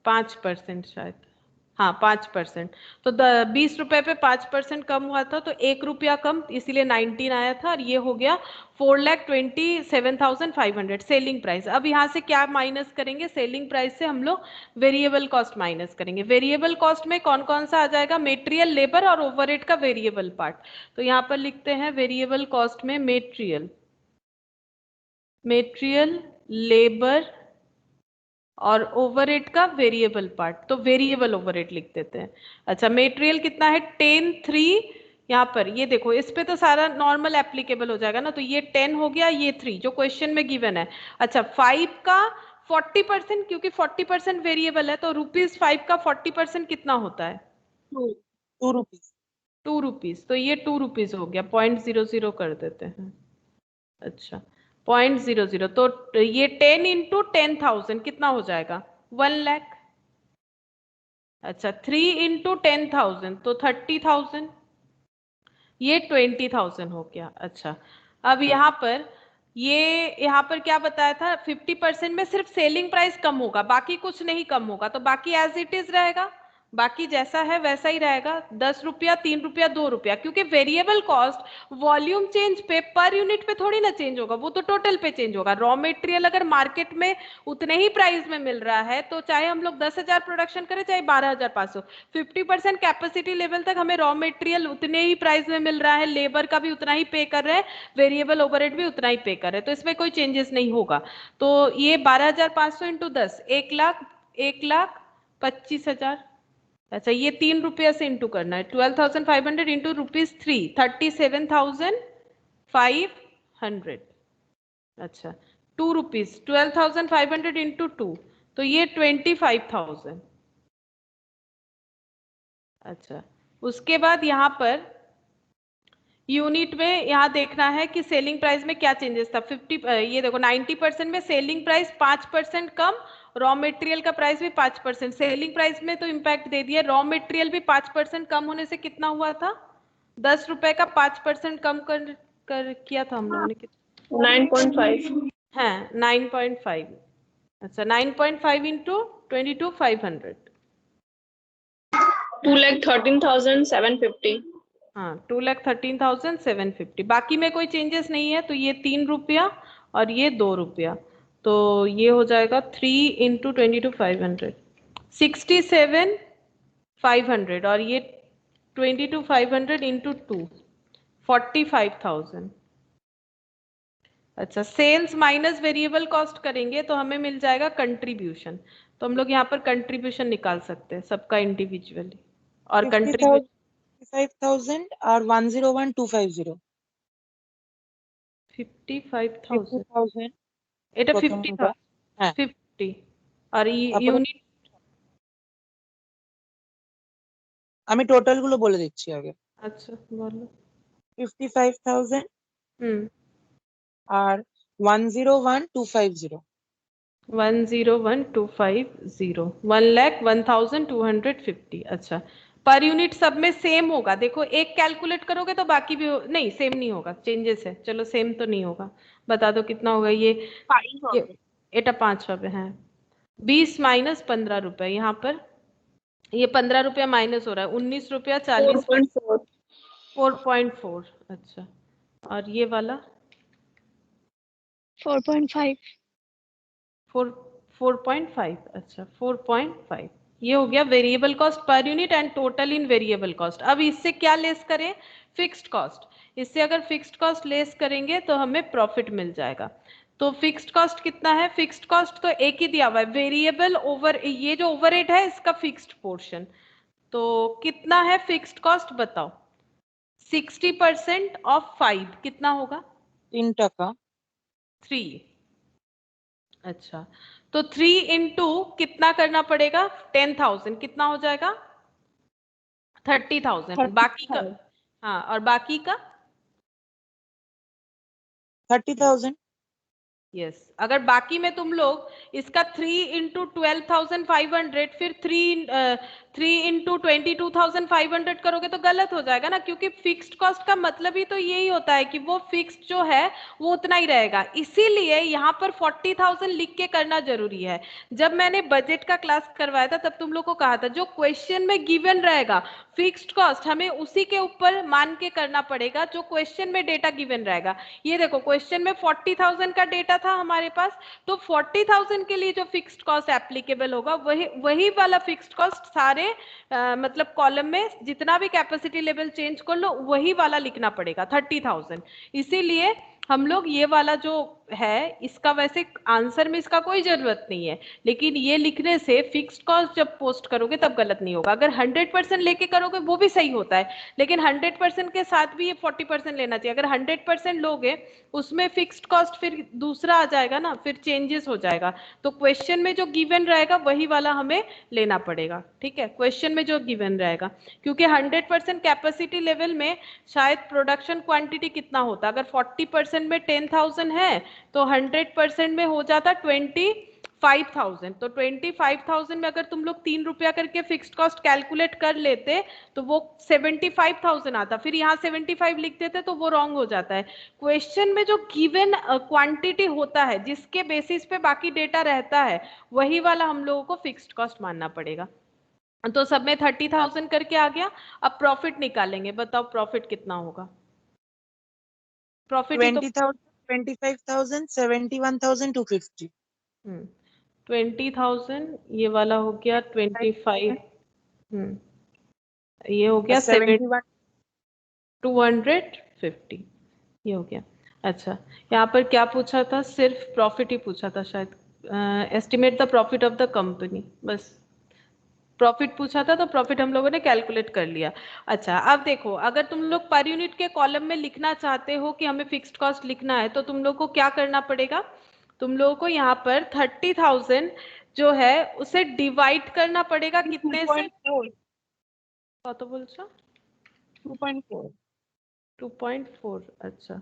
5% शायद। हाँ, 5%। तो 20 रुपए पे 5% कम हुआ था, तो 1 रुपया कम, इसीलिए 19 आया था। और ये हो गया 4,27,500 सेलिंग प्राइस। अब यहाँ से क्या माइनस करेंगे? सेलिंग प्राइस से हम लोग वेरिएबल कॉस्ट माइनस करेंगे। वेरिएबल कॉस्ट में कौन कौन सा आ जाएगा? मेटेरियल, लेबर और ओवरहेड का वेरिएबल पार्ट। तो यहाँ पर लिखते हैं वेरिएबल कॉस्ट में मेटेरियल, लेबर और ओवरहेड का वेरिएबल पार्ट, तो वेरिएबल ओवरहेड लिख देते हैं। अच्छा, मटेरियल कितना है? 10,3। यहाँ पर ये देखो, इस पे तो सारा नॉर्मल एप्लीकेबल हो जाएगा ना, तो ये 10 हो गया, ये 3 जो क्वेश्चन में गिवन है। अच्छा, 5 का 40%, क्योंकि 40% वेरिएबल है, तो ₹5 का 40% कितना होता है? 2 रुपीज। 2 रुपीज। तो ये 2 रुपीज हो गया, 0.00 कर देते हैं। अच्छा, 0.00, तो ये 10 इंटू 10,000 कितना हो जाएगा? 1 लाख। अच्छा, 3 इंटू 10,000 तो 30,000, ये 20,000 हो गया। अच्छा, अब यहाँ पर क्या बताया था? 50% में सिर्फ सेलिंग प्राइस कम होगा, बाकी कुछ नहीं कम होगा, तो बाकी एज इट इज रहेगा, बाकी जैसा है वैसा ही रहेगा। 10 रुपया, 3 रुपया, 2 रुपया, क्योंकि वेरिएबल कॉस्ट वॉल्यूम चेंज पे, पर यूनिट पे थोड़ी ना चेंज होगा, वो तो टोटल पे चेंज होगा। रॉ मेटेरियल अगर मार्केट में उतने ही प्राइस में मिल रहा है, तो चाहे हम लोग 10,000 प्रोडक्शन करें, चाहे 12,500, 50% कैपेसिटी लेवल तक हमें रॉ मेटेरियल उतने ही प्राइस में मिल रहा है, लेबर का भी उतना ही पे कर रहे हैं, वेरिएबल ओवरहेड भी उतना ही पे कर रहे हैं, तो इसमें कोई चेंजेस नहीं होगा। तो ये 12,500 इंटू 10, 1,25,000। अच्छा, ये 3 रुपया से इंटू करना है। 12,500 इंटू ₹3, 37,500। अच्छा, 2 रुपीज, 12,500 इंटू 2, तो ये 25,000। अच्छा, उसके बाद यहाँ पर यूनिट में यहाँ देखना है कि सेलिंग प्राइस में क्या चेंजेस था। 50, ये देखो 90% में सेलिंग प्राइस 5% कम, रॉ मटेरियल का प्राइस भी 5%। सेलिंग प्राइस में तो इम्पैक्ट दे दिया, रॉ मटेरियल भी 5% कम होने से कितना हुआ था? 10 रुपए का 5% कम कर किया था हम लोगों ने। कितना? 9.5। हाँ, 9.5। अच्छा, 9.5 इंटू 22,500। 2,13,750। हाँ, 2,13,750। बाकी में कोई चेंजेस नहीं है, तो ये 3 रुपया और ये 2 रुपया, तो ये हो जाएगा 3 इंटू 22,500 67,500 और ये 22,500 इंटू 2 45,000। अच्छा, सेल्स माइनस वेरिएबल कॉस्ट करेंगे तो हमें मिल जाएगा कंट्रीब्यूशन। तो हम लोग यहाँ पर कंट्रीब्यूशन निकाल सकते हैं सबका इंडिविजुअली और कंट्रीब्यूशन 55,000 और 101,250 55,000 50,000 এটা প্রথমটা 50,000 হ্যাঁ 50 আর তারপরে ইউনিট আমি টোটাল গুলো বলে দিচ্ছি আগে আচ্ছা বলো 55,000 হুম আর 101,250 101,250 1,01,250। अच्छा, पर यूनिट सब में सेम होगा। देखो एक कैलकुलेट करोगे तो बाकी भी नहीं, सेम नहीं होगा, चेंजेस है। चलो सेम तो नहीं होगा, बता दो कितना होगा ये 5 হবে। এটা 5 হবে। হ্যাঁ 20 माइनस 15 रुपए, यहाँ पर ये 15 रुपया माइनस हो रहा है, 19 रुपया 40 4.4 4.4। अच्छा, और ये वाला 4.5 4.5। अच्छा 4.5, ये हो गया variable cost per unit and total in variable cost. अब इससे क्या लेस करें? Fixed cost. इससे अगर फिक्स्ड कॉस्ट लेस करेंगे तो हमें प्रॉफिट मिल जाएगा। तो फिक्स्ड कॉस्ट कितना है? फिक्स्ड कॉस्ट तो एक ही दिया हुआ है, वेरिएबल ओवर, ये जो ओवरहेड है इसका फिक्स्ड पोर्शन। तो कितना है फिक्स्ड कॉस्ट बताओ? 60% ऑफ 5 कितना होगा? 3 টাকা 3। अच्छा, तो 3 इंटू कितना करना पड़ेगा? 10,000 कितना हो जाएगा? 30,000। बाकी का, हाँ, और बाकी का 30,000 यस अगर बाकी में तुम लोग इसका 3 इंटू 12,500 फिर 3 इंटू 22,500 करोगे तो गलत हो जाएगा ना, क्योंकि फिक्स्ड कॉस्ट का मतलब ही तो यही होता है कि वो फिक्स्ड जो है वो उतना ही रहेगा। इसीलिए यहाँ पर 40,000 लिख के करना जरूरी है। जब मैंने बजट का क्लास करवाया था तब तुम लोग को कहा था जो क्वेश्चन में गिवन रहेगा फिक्स्ड कॉस्ट हमें उसी के ऊपर मान के करना पड़ेगा जो क्वेश्चन में डेटा गिवन रहेगा। ये देखो क्वेश्चन में 40,000 का डेटा था हमारे पास, तो 40,000 के लिए जो फिक्स्ड कॉस्ट एप्लीकेबल होगा वही वाला फिक्स्ड कॉस्ट सारे मतलब कॉलम में जितना भी कैपेसिटी लेवल चेंज कर लो वही वाला लिखना पड़ेगा 30,000। इसीलिए हम लोग ये वाला जो है इसका वैसे आंसर में इसका कोई जरूरत नहीं है, लेकिन ये लिखने से फिक्स्ड कॉस्ट जब पोस्ट करोगे तब गलत नहीं होगा। अगर 100% लेके करोगे वो भी सही होता है, लेकिन 100% के साथ भी ये 40% लेना चाहिए। अगर 100% लोगे उसमें फिक्स्ड कॉस्ट फिर दूसरा आ जाएगा ना, फिर चेंजेस हो जाएगा। तो क्वेश्चन में जो गिवन रहेगा वही वाला हमें लेना पड़ेगा, ठीक है? क्वेश्चन में जो गिवन रहेगा, क्योंकि 100% कैपेसिटी लेवल में शायद प्रोडक्शन क्वांटिटी कितना होता, अगर 40% में 10,000 है तो 100% में हो जाता 25,000। तो 25,000 में अगर तुम लोग 3 रुपया करके फिक्स्ड कॉस्ट कैलकुलेट कर लेते तो वो 75,000 आता, फिर यहाँ 75 लिख देते तो वो रॉन्ग हो जाता है। क्वेश्चन में जो गिवन क्वांटिटी होता है जिसके बेसिस पे बाकी डेटा रहता है वही वाला हम लोगों को फिक्स्ड कॉस्ट मानना पड़ेगा। तो सब में 30,000 करके आ गया। अब प्रॉफिट निकालेंगे, बताओ प्रॉफिट कितना होगा? प्रॉफिट 20,000 25,000 71,250 20,000 ये वाला हो गया 25 ये हो गया 71 250 ये हो गया। अच्छा, यहाँ पर क्या पूछा था? सिर्फ प्रॉफिट ही पूछा था शायद, estimate the profit of the company, बस प्रॉफिट पूछा था तो प्रॉफिट हम लोगों ने कैलकुलेट कर लिया। अच्छा, अब देखो अगर तुम लोग पर यूनिट के कॉलम में लिखना चाहते हो कि हमें फिक्स्ड कॉस्ट लिखना है तो तुम लोग को क्या करना पड़ेगा? तुम लोगों को यहाँ पर 30,000 जो है उसे डिवाइड करना पड़ेगा कितने से? 2.4 कत बोलছো? 2.4 2.4। अच्छा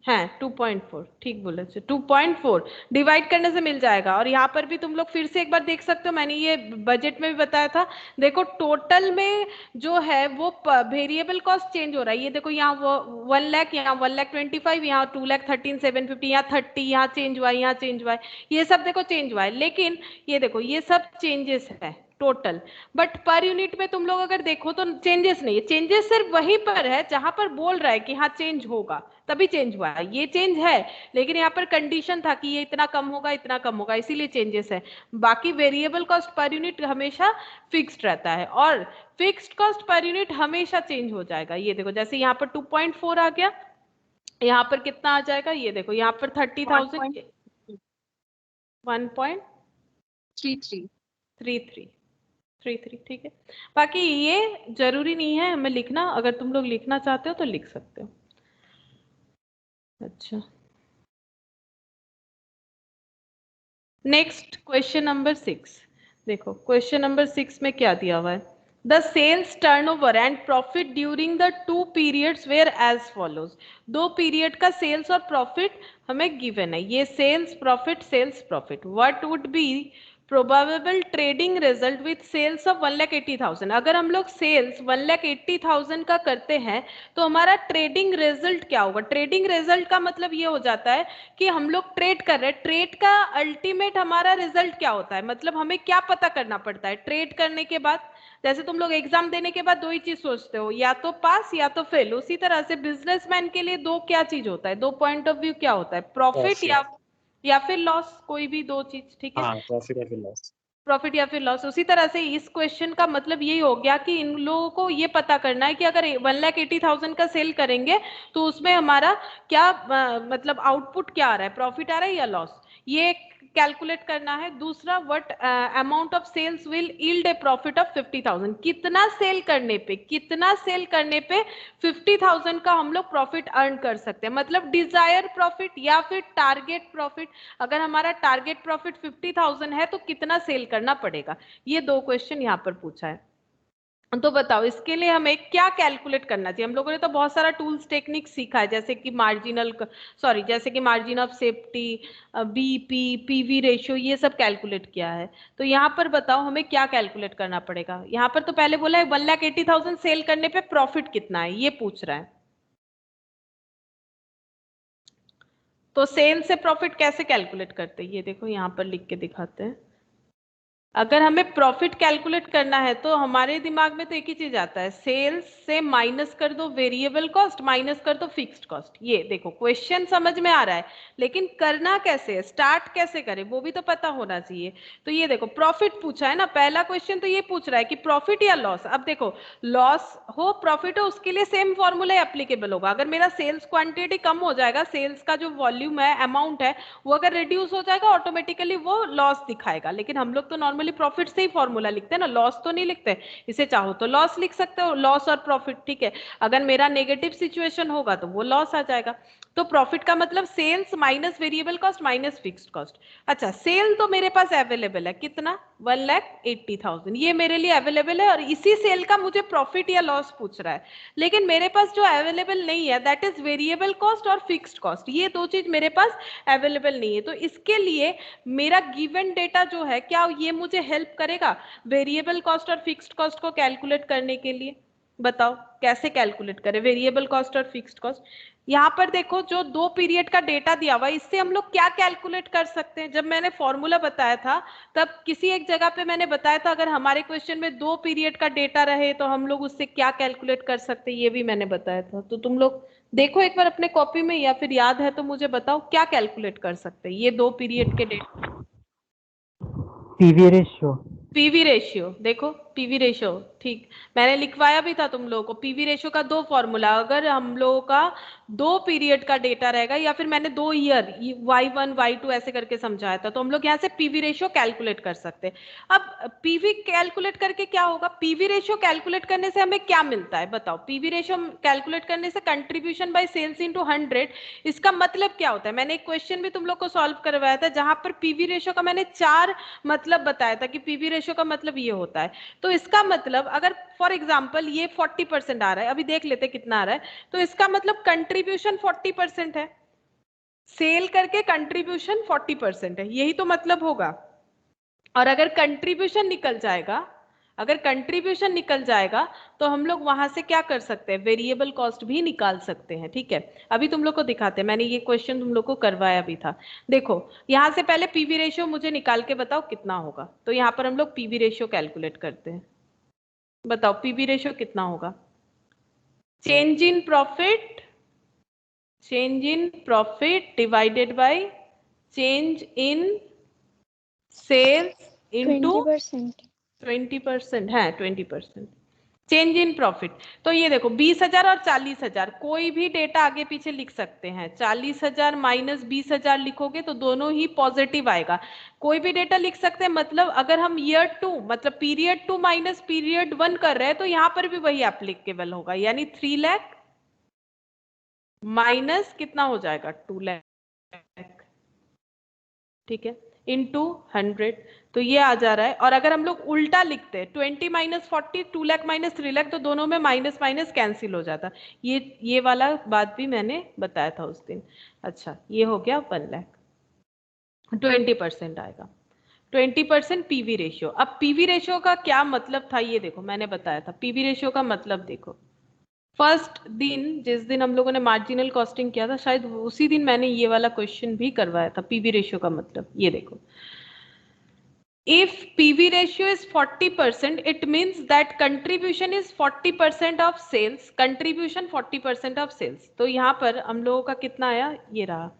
हाँ 2.4 ठीक बोले, 2.4 डिवाइड करने से मिल जाएगा। और यहाँ पर भी तुम लोग फिर से एक बार देख सकते हो, मैंने ये बजट में भी बताया था। देखो टोटल में जो है वो वेरिएबल कॉस्ट चेंज हो रहा है। ये देखो यहाँ वो 1 लाख, यहाँ 1,25,000, यहाँ 2,13,750, यहाँ 30, यहाँ चेंज हुआ, यहाँ चेंज हुआ, ये सब देखो चेंज हुआ है। लेकिन ये देखो ये सब चेंजेस है, टोटल, बट पर यूनिट में तुम लोग अगर देखो तो चेंजेस नहीं है, चेंजेस सिर्फ वहीं पर है जहां पर बोल रहा है कि हाँ चेंज होगा, तभी चेंज हुआ है, ये चेंज है, लेकिन यहाँ पर कंडीशन था कि ये इतना कम होगा इतना कम होगा, इसीलिए चेंजेस है। बाकी वेरिएबल कॉस्ट पर यूनिट हमेशा फिक्स्ड रहता है, और फिक्स्ड कॉस्ट पर यूनिट हमेशा चेंज हो जाएगा। ये देखो जैसे यहाँ पर 2.4 आ गया, यहाँ पर कितना आ जाएगा, ये देखो यहाँ पर 30,000 1.33, ठीक है। बाकी ये जरूरी नहीं है हमें लिखना, अगर तुम लोग लिखना चाहते हो तो लिख सकते हो। अच्छा, नेक्स्ट क्वेश्चन नंबर 6। देखो क्वेश्चन नंबर 6 में क्या दिया हुआ है, the sales turnover and profit during the 2 periods were as follows. 2 period का सेल्स और प्रॉफिट हमें गिवन है, ये sales profit, what would be probable trading result with sales of 1,80,000। अगर हम लोग सेल्स 1,80,000 का करते हैं तो हमारा ट्रेडिंग रिजल्ट क्या होगा। ट्रेडिंग रिजल्ट का मतलब ये हो जाता है कि हम लोग ट्रेड कर रहे हैं, ट्रेड का अल्टीमेट हमारा रिजल्ट क्या होता है, मतलब हमें क्या पता करना पड़ता है ट्रेड करने के बाद। जैसे तुम लोग एग्जाम देने के बाद दो ही चीज सोचते हो, या तो पास या तो फेल, उसी तरह से बिजनेसमैन के लिए दो क्या चीज होता है, दो पॉइंट ऑफ व्यू क्या होता है, प्रॉफिट या फिर लॉस, कोई भी दो चीज, ठीक है। हाँ, प्रॉफिट या फिर लॉस, प्रॉफिट या फिर लॉस। उसी तरह से इस क्वेश्चन का मतलब यही हो गया कि इन लोगों को ये पता करना है कि अगर 1,80,000 का सेल करेंगे तो उसमें हमारा क्या मतलब आउटपुट क्या आ रहा है, प्रॉफिट आ रहा है या लॉस, ये कैलकुलेट करना है। दूसरा, what amount of sales will yield a profit of 50,000। कितना सेल करने पे 50,000 का हम लोग प्रॉफिट अर्न कर सकते हैं, मतलब डिजायर प्रॉफिट या फिर टारगेट प्रॉफिट। अगर हमारा टारगेट प्रॉफिट 50,000 है तो कितना सेल करना पड़ेगा, ये दो क्वेश्चन यहाँ पर पूछा है। तो बताओ इसके लिए हमें क्या कैलकुलेट करना चाहिए। हम लोगों ने तो बहुत सारा टूल्स टेक्निक सीखा है, जैसे कि margin of safety, BP, PV ratio, ये सब कैलकुलेट किया है। तो यहाँ पर बताओ हमें क्या कैलकुलेट करना पड़ेगा। यहाँ पर तो पहले बोला है 1,80,000 सेल करने पे प्रॉफिट कितना है, ये पूछ रहा है। तो सेल से प्रॉफिट कैसे कैलकुलेट करते हैं, ये देखो यहाँ पर लिख के दिखाते हैं। अगर हमें प्रॉफिट कैलकुलेट करना है तो हमारे दिमाग में तो एक ही चीज आता है, सेल्स से माइनस कर दो वेरिएबल कॉस्ट, माइनस कर दो फिक्स्ड कॉस्ट। ये देखो क्वेश्चन समझ में आ रहा है, लेकिन करना कैसे है, स्टार्ट कैसे करें, वो भी तो पता होना चाहिए। तो ये देखो प्रॉफिट पूछा है ना, पहला क्वेश्चन तो ये पूछ रहा है कि प्रॉफिट या लॉस। अब देखो लॉस हो प्रॉफिट हो उसके लिए सेम फॉर्मूला एप्लीकेबल होगा। अगर मेरा सेल्स क्वांटिटी कम हो जाएगा, सेल्स का जो वॉल्यूम है, अमाउंट है, वो अगर रिड्यूस हो जाएगा ऑटोमेटिकली वो लॉस दिखाएगा। लेकिन हम लोग तो नॉर्मली प्रॉफिट से ही फॉर्मूला लिखते हैं ना, लॉस तो नहीं लिखते। इसे चाहो तो लॉस लिख सकते हो, लॉस और प्रॉफिट, ठीक है। अगर मेरा नेगेटिव सिचुएशन होगा तो वो लॉस आ जाएगा। तो प्रॉफिट का मतलब sales minus variable cost minus fixed cost. अच्छा, सेल तो मेरे पास अवेलेबल है, कितना, 1,80,000, ये मेरे लिए अवेलेबल है, और इसी सेल का मुझे प्रॉफिट या लॉस पूछ रहा है। लेकिन मेरे पास जो अवेलेबल नहीं है दैट इज वेरिएबल कॉस्ट और फिक्स्ड कॉस्ट, ये दो चीज मेरे पास अवेलेबल नहीं है। तो इसके लिए मेरा गिवन डेटा जो है, क्या ये मुझे हेल्प करेगा वेरिएबल कॉस्ट और फिक्स्ड कॉस्ट को कैलकुलेट करने के लिए। बताओ कैसे कैलकुलेट करें वेरिएबल कॉस्ट और फिक्स्ड कॉस्ट। यहाँ पर देखो जो 2 पीरियड का डेटा दिया हुआ है, इससे हम लोग क्या कैलकुलेट कर सकते हैं। जब मैंने फॉर्मूला बताया था तब किसी एक जगह पे मैंने बताया था अगर हमारे क्वेश्चन में 2 पीरियड का डेटा रहे तो हम लोग उससे क्या कैलकुलेट कर सकते हैं, ये भी मैंने बताया था। तो तुम लोग देखो एक बार अपने कॉपी में, या फिर याद है तो मुझे बताओ क्या कैलकुलेट कर सकते हैं ये 2 पीरियड के डेटा। पीवी रेशियो, देखो पीवी रेशियो, ठीक, मैंने लिखवाया भी था तुम लोगों को। पीवी रेशियो का 2 फॉर्मूला, अगर हम लोगों का 2 पीरियड का डेटा रहेगा, या फिर मैंने 2 ईयर Y1 Y2 ऐसे करके समझाया था, तो हम लोग यहाँ से पीवी रेशियो कैलकुलेट कर सकते हैं। अब पीवी कैलकुलेट करके क्या होगा, पीवी रेशियो कैलकुलेट करने से हमें क्या मिलता है बताओ। पीवी रेशियो कैलकुलेट करने से कंट्रीब्यूशन बाय सेल्स इनटू 100, इसका मतलब क्या होता है। मैंने एक क्वेश्चन भी तुम लोग को सॉल्व करवाया था जहां पर पीवी रेशियो का मैंने 4 मतलब बताया था कि पीवी रेशियो का मतलब ये होता है। तो इसका मतलब अगर फॉर एग्जांपल ये 40% आ रहा है, अभी देख लेते कितना आ रहा है, तो इसका मतलब कंट्रीब्यूशन 40% है, सेल करके कंट्रीब्यूशन 40% है, यही तो मतलब होगा। और अगर कंट्रीब्यूशन निकल जाएगा, अगर कंट्रीब्यूशन निकल जाएगा तो हम लोग वहां से क्या कर सकते हैं, वेरिएबल कॉस्ट भी निकाल सकते हैं। ठीक है, अभी तुम लोग को दिखाते हैं, मैंने ये क्वेश्चन तुम लोग को करवाया भी था। देखो यहाँ से पहले पीवी रेशियो मुझे निकाल के बताओ कितना होगा। तो यहाँ पर हम लोग पीवी रेशियो कैलकुलेट करते हैं। बताओ पीवी रेशियो कितना होगा। Change in profit divided by change in sales into 20%। 20% है, 20% चेंज इन प्रॉफिट। तो ये देखो 20,000 और 40,000, कोई भी डेटा आगे पीछे लिख सकते हैं। 40,000 माइनस 20,000 लिखोगे तो दोनों ही पॉजिटिव आएगा। कोई भी डेटा लिख सकते हैं, मतलब अगर हम ईयर 2 मतलब पीरियड 2 माइनस पीरियड 1 कर रहे हैं तो यहाँ पर भी वही एप्लीकेबल होगा, यानी 3 लाख माइनस कितना हो जाएगा 2 लाख। ठीक है, इनटू 100, तो ये आ जा रहा है। और अगर हम लोग उल्टा लिखते हैं 20 माइनस 40, 2 लाख माइनस 3 लाख, तो दोनों में माइनस माइनस कैंसिल हो जाता। ये वाला बात भी मैंने बताया था उस दिन। अच्छा, ये हो गया 1 लाख, 20% आएगा। 20% पीवी रेशियो। अब पीवी रेशियो का क्या मतलब था ये देखो, मैंने बताया था पीवी रेशियो का मतलब। देखो फर्स्ट दिन जिस दिन हम लोगों ने मार्जिनल कॉस्टिंग किया था, शायद उसी दिन मैंने ये वाला क्वेश्चन भी करवाया था। पीवी रेशियो का मतलब ये देखो, if PV ratio is 40%, it means that contribution is 40% of sales. Contribution 40% of sales. तो यहाँ पर हम लोगों का कितना आया, ये रहा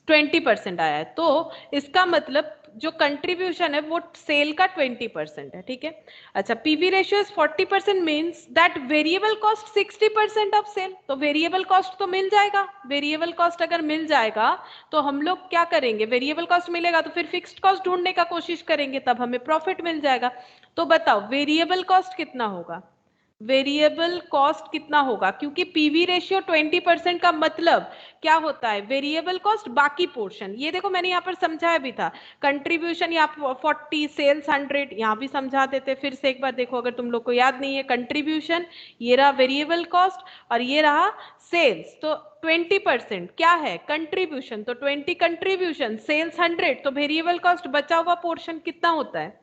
20% आया है। तो इसका मतलब जो कंट्रीब्यूशन है वो सेल का 20% है। ठीक है, अच्छा, PV ratio is 40% means that variable cost 60% of sale. तो वेरिएबल कॉस्ट तो मिल जाएगा। वेरिएबल कॉस्ट अगर मिल जाएगा तो हम लोग क्या करेंगे, वेरिएबल कॉस्ट मिलेगा तो फिर फिक्स्ड कॉस्ट ढूंढने का कोशिश करेंगे, तब हमें प्रॉफिट मिल जाएगा। तो बताओ वेरिएबल कॉस्ट कितना होगा, वेरिएबल कॉस्ट कितना होगा, क्योंकि पीवी रेशियो 20% का मतलब क्या होता है, वेरिएबल कॉस्ट बाकी पोर्शन। ये देखो मैंने यहाँ पर समझाया भी था, कंट्रीब्यूशन यहाँ 40, सेल्स 100, यहाँ भी समझा देते। फिर से एक बार देखो अगर तुम लोग को याद नहीं है, कंट्रीब्यूशन ये रहा वेरिएबल कॉस्ट और ये रहा सेल्स। तो 20% क्या है कंट्रीब्यूशन, तो 20 कंट्रीब्यूशन, सेल्स 100, तो वेरिएबल कॉस्ट बचा हुआ पोर्शन कितना होता है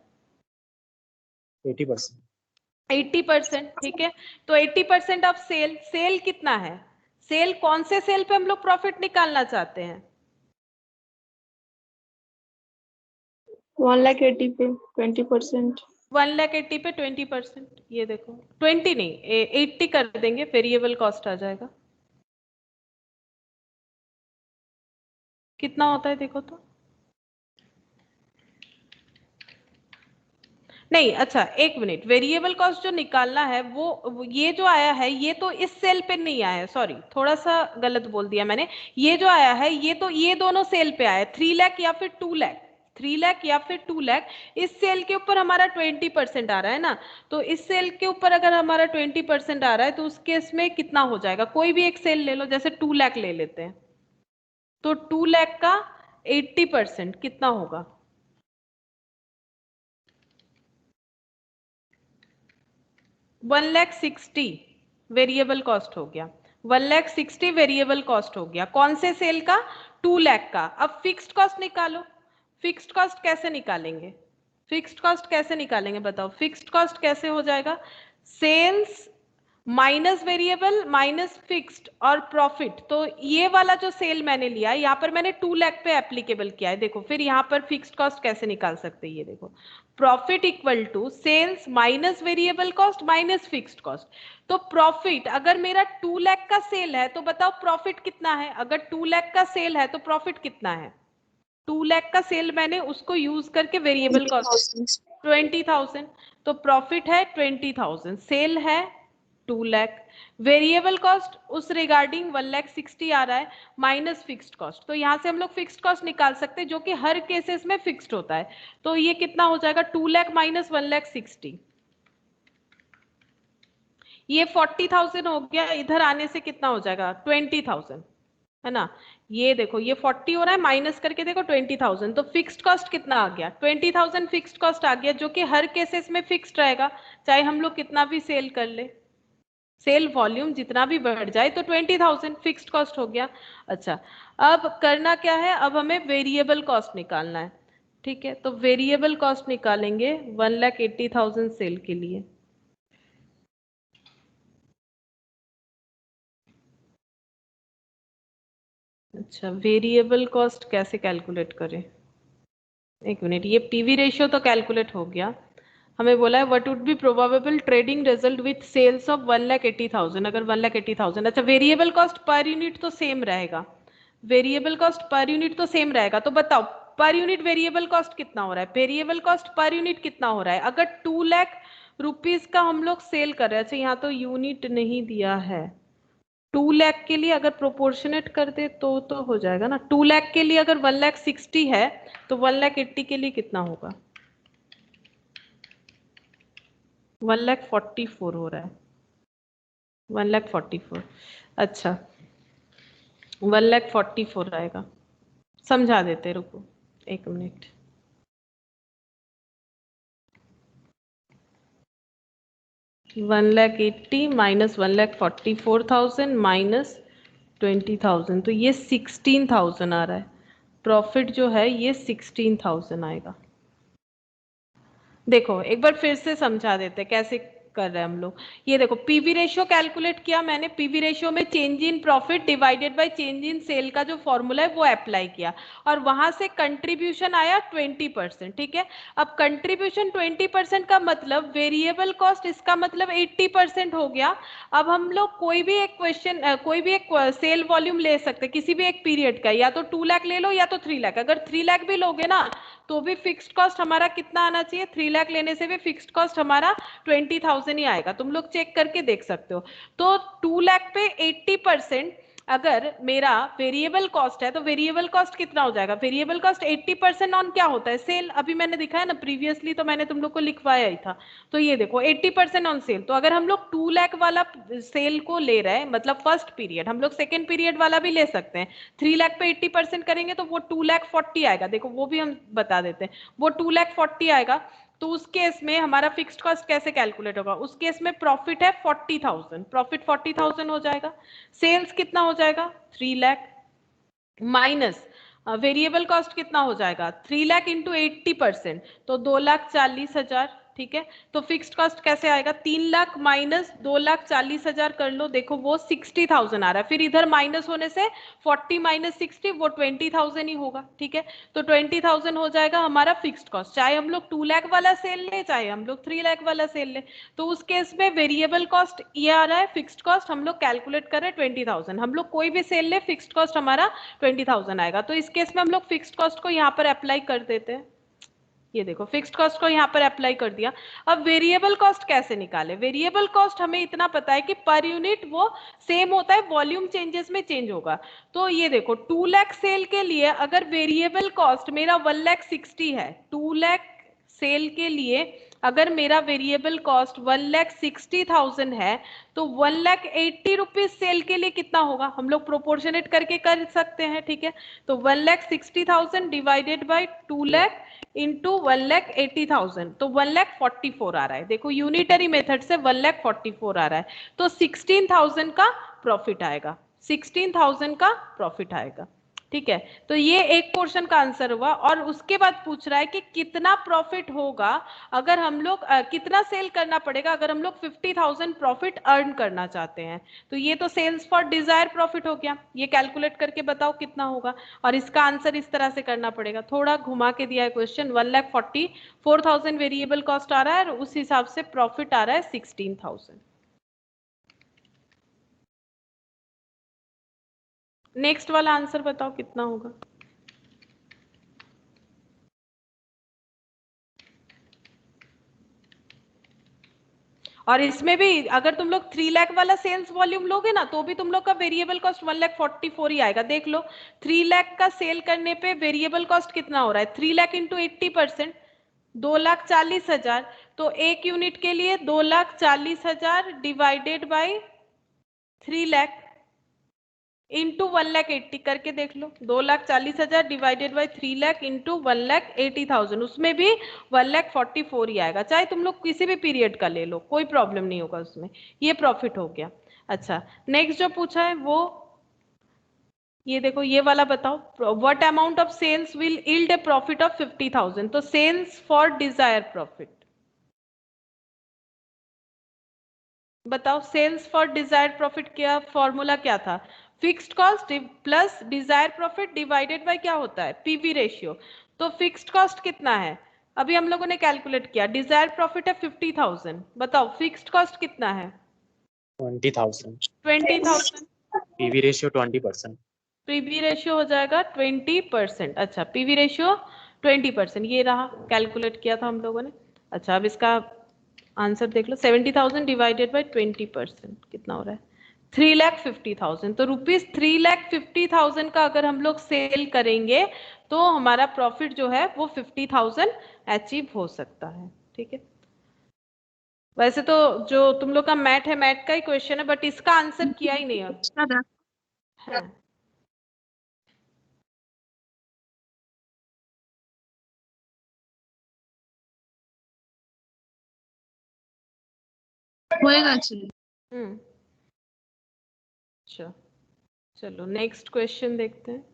80%। 80%। ठीक है, तो 80% ऑफ सेल, सेल कितना है, सेल कौन से सेल पे हम लोग प्रॉफिट निकालना चाहते हैं, 1,80,000 पे 20%। 1,80,000 पे 20%। ये देखो 20 नहीं 80 कर देंगे, वेरिएबल कॉस्ट आ जाएगा। कितना होता है देखो तो, नहीं अच्छा एक मिनट, वेरिएबल कॉस्ट जो निकालना है वो ये जो आया है ये तो इस सेल पे नहीं आया है, सॉरी थोड़ा सा गलत बोल दिया मैंने। ये जो आया है ये तो ये दोनों सेल पे आया है, 3 लाख या फिर 2 लाख, 3 लाख या फिर 2 लाख। इस सेल के ऊपर हमारा 20% आ रहा है ना, तो इस सेल के ऊपर अगर हमारा 20% आ रहा है तो उस केस में कितना हो जाएगा, कोई भी एक सेल ले लो, जैसे 2 लाख ले लेते हैं, तो 2 लाख का 80% कितना होगा, 1,60,000 वेरिएबल कॉस्ट हो गया, 1,60,000 वेरिएबल कॉस्ट हो गया। कौन से सेल का, 2 लाख का। अब फिक्स्ड कॉस्ट निकालो, फिक्स्ड कॉस्ट कैसे निकालेंगे, फिक्स्ड कॉस्ट कैसे निकालेंगे बताओ, फिक्स्ड कॉस्ट कैसे हो जाएगा, sales minus variable minus fixed और प्रॉफिट। तो ये वाला जो सेल मैंने लिया है यहाँ पर मैंने 2 लाख पे एप्लीकेबल किया है। देखो फिर यहाँ पर फिक्स्ड कॉस्ट कैसे निकाल सकते हैं, ये देखो profit equal to sales minus variable cost minus fixed cost. तो प्रॉफिट अगर मेरा 2 लाख का सेल है तो बताओ प्रॉफिट कितना है, अगर 2 लाख का सेल है तो प्रॉफिट कितना है, 2 लाख का सेल मैंने उसको यूज करके वेरिएबल कॉस्ट 20,000, तो प्रॉफिट है 20,000, सेल है 2 लाख, वेरिएबल कॉस्ट उस रिगार्डिंग 1,60,000 आ रहा है माइनस फिक्स्ड कॉस्ट। तो यहां से हम लोग फिक्स्ड कॉस्ट निकाल सकते हैं जो कि हर केसेस में फिक्स्ड होता है। तो ये कितना हो जाएगा 2 लाख माइनस 1,60,000, ये 40,000 हो गया। इधर आने से कितना हो जाएगा 20,000 है ना, ये देखो ये 40 हो रहा है, माइनस करके देखो 20,000, तो फिक्स्ड कॉस्ट कितना आ गया 20,000 फिक्स्ड कॉस्ट आ गया, जो कि हर केसेस में फिक्स्ड रहेगा चाहे हम लोग कितना भी सेल कर ले, सेल वॉल्यूम जितना भी बढ़ जाए तो 20,000 फिक्स्ड कॉस्ट हो गया। अच्छा अब करना क्या है, अब हमें वेरिएबल कॉस्ट निकालना है। ठीक है, तो वेरिएबल कॉस्ट निकालेंगे 1,80,000 सेल के लिए। अच्छा, वेरिएबल कॉस्ट कैसे कैलकुलेट करें? एक मिनट, ये पीवी रेशियो तो कैलकुलेट हो गया। हमें बोला है what would be probable trading result with sales of 1,80,000। अगर 1,80,000, अच्छा वेरिएबल कॉस्ट पर यूनिट तो सेम रहेगा, वेरिएबल कॉस्ट पर यूनिट तो सेम रहेगा। तो बताओ पर यूनिट वेरिएबल कॉस्ट कितना हो रहा है? वेरिएबल कॉस्ट पर यूनिट कितना हो रहा है? अगर 2 लाख रुपीज का हम लोग सेल कर रहे हैं, अच्छा यहाँ तो यूनिट नहीं दिया है, 2 लाख के लिए अगर प्रोपोर्शनेट कर दे तो हो जाएगा ना। 2 लाख के लिए अगर 1,60,000 है तो 1,80,000 के लिए कितना होगा? 1,44,000 हो रहा है, 1,44,000। अच्छा 1,44,000 आएगा, समझा देते, रुको एक मिनट। $1,80,000 माइनस 1,44,000 माइनस 20,000, तो ये 16,000 आ रहा है। प्रॉफिट जो है ये 16,000 आएगा। देखो एक बार फिर से समझा देते कैसे कर रहे हैं हम लोग। ये देखो पीवी रेशियो कैलकुलेट किया मैंने, पीवी रेशियो में change in profit divided by change in sale का जो फॉर्मूला है वो अप्लाई किया, और वहां से कंट्रीब्यूशन आया 20%। ठीक है, अब कंट्रीब्यूशन 20% का मतलब वेरिएबल कॉस्ट, इसका मतलब 80% हो गया। अब हम लोग कोई भी एक क्वेश्चन, कोई भी एक सेल वॉल्यूम ले सकते किसी भी एक पीरियड का, या तो 2 लाख ले लो या तो 3 लाख। अगर 3 लाख भी लोगे ना तो भी फिक्स्ड कॉस्ट हमारा कितना आना चाहिए? 3 लाख लेने से भी फिक्स्ड कॉस्ट हमारा 20,000 ही आएगा, तुम लोग चेक करके देख सकते हो। तो 2 लाख पे 80% अगर मेरा वेरिएबल कॉस्ट है तो वेरिएबल कॉस्ट कितना हो जाएगा? वेरिएबल कॉस्ट 80% ऑन क्या होता है? सेल। अभी मैंने दिखाया ना प्रीवियसली, तो मैंने तुम लोग को लिखवाया ही था। तो ये देखो 80% ऑन सेल। तो अगर हम लोग 2 लाख वाला सेल को ले रहे हैं, मतलब फर्स्ट पीरियड, हम लोग सेकेंड पीरियड वाला भी ले सकते हैं। 3 लाख पे 80% करेंगे तो वो 2,40,000 आएगा। देखो वो भी हम बता देते हैं, वो 2,40,000 आएगा। तो उस केस में हमारा फिक्स्ड कॉस्ट कैसे कैलकुलेट होगा? उस केस में प्रॉफिट है 40,000, प्रॉफिट 40,000 हो जाएगा। सेल्स कितना हो जाएगा? 3 लाख माइनस वेरिएबल कॉस्ट कितना हो जाएगा? 3 लाख इंटू 80% तो 2,40,000। ठीक है, तो फिक्स्ड कॉस्ट कैसे आएगा? 3 लाख माइनस 2,40,000 कर लो, देखो वो 60,000 आ रहा है। फिर इधर माइनस होने से 40 माइनस 60 वो 20,000 ही होगा। ठीक है, तो 20,000 हो जाएगा हमारा फिक्स्ड कॉस्ट, चाहे हम लोग 2 लाख वाला सेल ले चाहे हम लोग 3 लाख वाला सेल ले। तो उस केस में वेरिएबल कॉस्ट ये आ रहा है, फिक्स्ड कॉस्ट हम लोग कैलकुलेट कर रहे हैं 20,000। हम लोग कोई भी सेल ले फिक्स्ड कॉस्ट हमारा 20,000 आएगा। तो इस केस में हम लोग फिक्स्ड कॉस्ट को यहाँ पर अप्लाई कर देते हैं। ये देखो फिक्स्ड कॉस्ट को यहाँ पर अप्लाई कर दिया। अब वेरिएबल कॉस्ट कैसे निकाले? वेरिएबल कॉस्ट हमें इतना पता है कि पर यूनिट वो सेम होता है, वॉल्यूम चेंजेस में चेंज होगा। तो ये देखो 2 लाख सेल के लिए अगर वेरिएबल कॉस्ट मेरा 1,60,000 है, 2 लाख सेल के लिए अगर मेरा वेरिएबल कॉस्ट 1,60,000 है तो 1,80,000 रुपीज सेल के लिए कितना होगा? हम लोग प्रोपोर्शनेट करके कर सकते हैं। ठीक है, तो 1,60,000 डिवाइडेड बाई 2 लाख इंटू 1,80,000 तो 1,44,000 आ रहा है। देखो यूनिटरी मेथड से 1,44,000 आ रहा है, तो 16,000 का प्रॉफिट आएगा, 16,000 का प्रॉफिट आएगा। ठीक है, तो ये एक पोर्शन का आंसर हुआ। और उसके बाद पूछ रहा है कि कितना प्रॉफिट होगा अगर हम लोग कितना सेल करना पड़ेगा अगर हम लोग 50,000 प्रॉफिट अर्न करना चाहते हैं। तो ये तो सेल्स फॉर डिजायर प्रॉफिट हो गया, ये कैलकुलेट करके बताओ कितना होगा। और इसका आंसर इस तरह से करना पड़ेगा, थोड़ा घुमा के दिया है क्वेश्चन। 1,44,000 वेरिएबल कॉस्ट आ रहा है और उस हिसाब से प्रॉफिट आ रहा है 16,000। नेक्स्ट वाला आंसर बताओ कितना होगा? और इसमें भी अगर तुम लोग 3 लाख वाला सेल्स वॉल्यूम लोगे ना तो भी तुम लोग का वेरिएबल कॉस्ट 1,44,000 ही आएगा। देख लो 3 लाख का सेल करने पे वेरिएबल कॉस्ट कितना हो रहा है? 3 लाख इंटू 80% 2,40,000। तो एक यूनिट के लिए 2,40,000 डिवाइडेड बाई 3 लाख इंटू 1,80,000 करके देख लो। 2,40,000 डिवाइडेड बाई 3 लाख इंटू 1,80,000, उसमें भी 1,44,000 ही आएगा, चाहे तुम लोग किसी भी पीरियड का ले लो, कोई प्रॉब्लम नहीं होगा उसमें। ये प्रॉफिट हो गया। अच्छा नेक्स्ट जो पूछा है वो ये देखो ये वाला बताओ, what amount of sales will yield a profit of 50,000। तो सेल्स फॉर डिजायर प्रॉफिट बताओ, सेल्स फॉर डिजायर्ड प्रॉफिट क्या फॉर्मूला क्या था? Fixed cost plus desire profit divided by क्या होता है? PV ratio. तो फिक्स्ड कॉस्ट कितना है? अभी हम लोगों ने कैलकुलेट किया, डिजायर प्रॉफिट है 50,000, बताओ फिक्स्ड कॉस्ट कितना है? 20,000। 20,000। PV ratio 20%। पीवी रेशियो हो जाएगा 20%। अच्छा, पीवी रेशियो 20%, ये रहा, कैलकुलेट किया था हम लोगों ने। अच्छा, अब इसका आंसर देख लो, 70,000 डिवाइडेड बाय 20% कितना हो रहा है? 3,50,000। तो रुपीज 3,50,000 का अगर हम लोग सेल करेंगे तो हमारा प्रॉफिट जो है वो 50,000 अचीव हो सकता है। ठीक है, वैसे तो जो तुम लोग का मैथ है, मैथ का ही क्वेश्चन है, बट इसका आंसर किया ही नहीं है। हाँ। होएगा चलिए। अच्छा, चलो नेक्स्ट क्वेश्चन देखते हैं।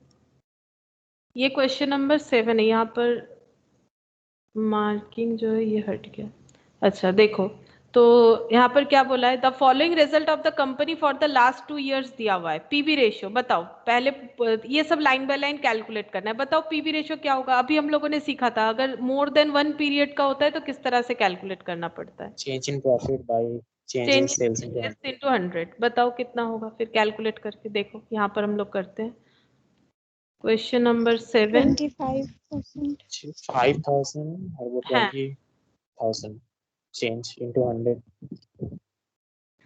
ये क्वेश्चन नंबर 7 है, यहाँ पर मार्किंग जो है ये हट गया। अच्छा देखो, तो यहाँ पर क्या बोला है? The following result of the company for the last 2 years दिया हुआ है। पीवी रेशियो बताओ, पहले ये सब लाइन बाय लाइन कैलकुलेट करना है। बताओ पीवी रेशियो क्या होगा? अभी हम लोगों ने सीखा था, अगर मोर देन 1 पीरियड का होता है तो किस तरह से कैलकुलेट करना पड़ता है? Change in profit by change in sales into 100। बताओ कितना होगा, फिर कैलकुलेट करके देखो। यहाँ पर हम लोग करते हैं क्वेश्चन नंबर 7। 25%. 5,000 और वो हाँ 20,000 चेंज इनटू 100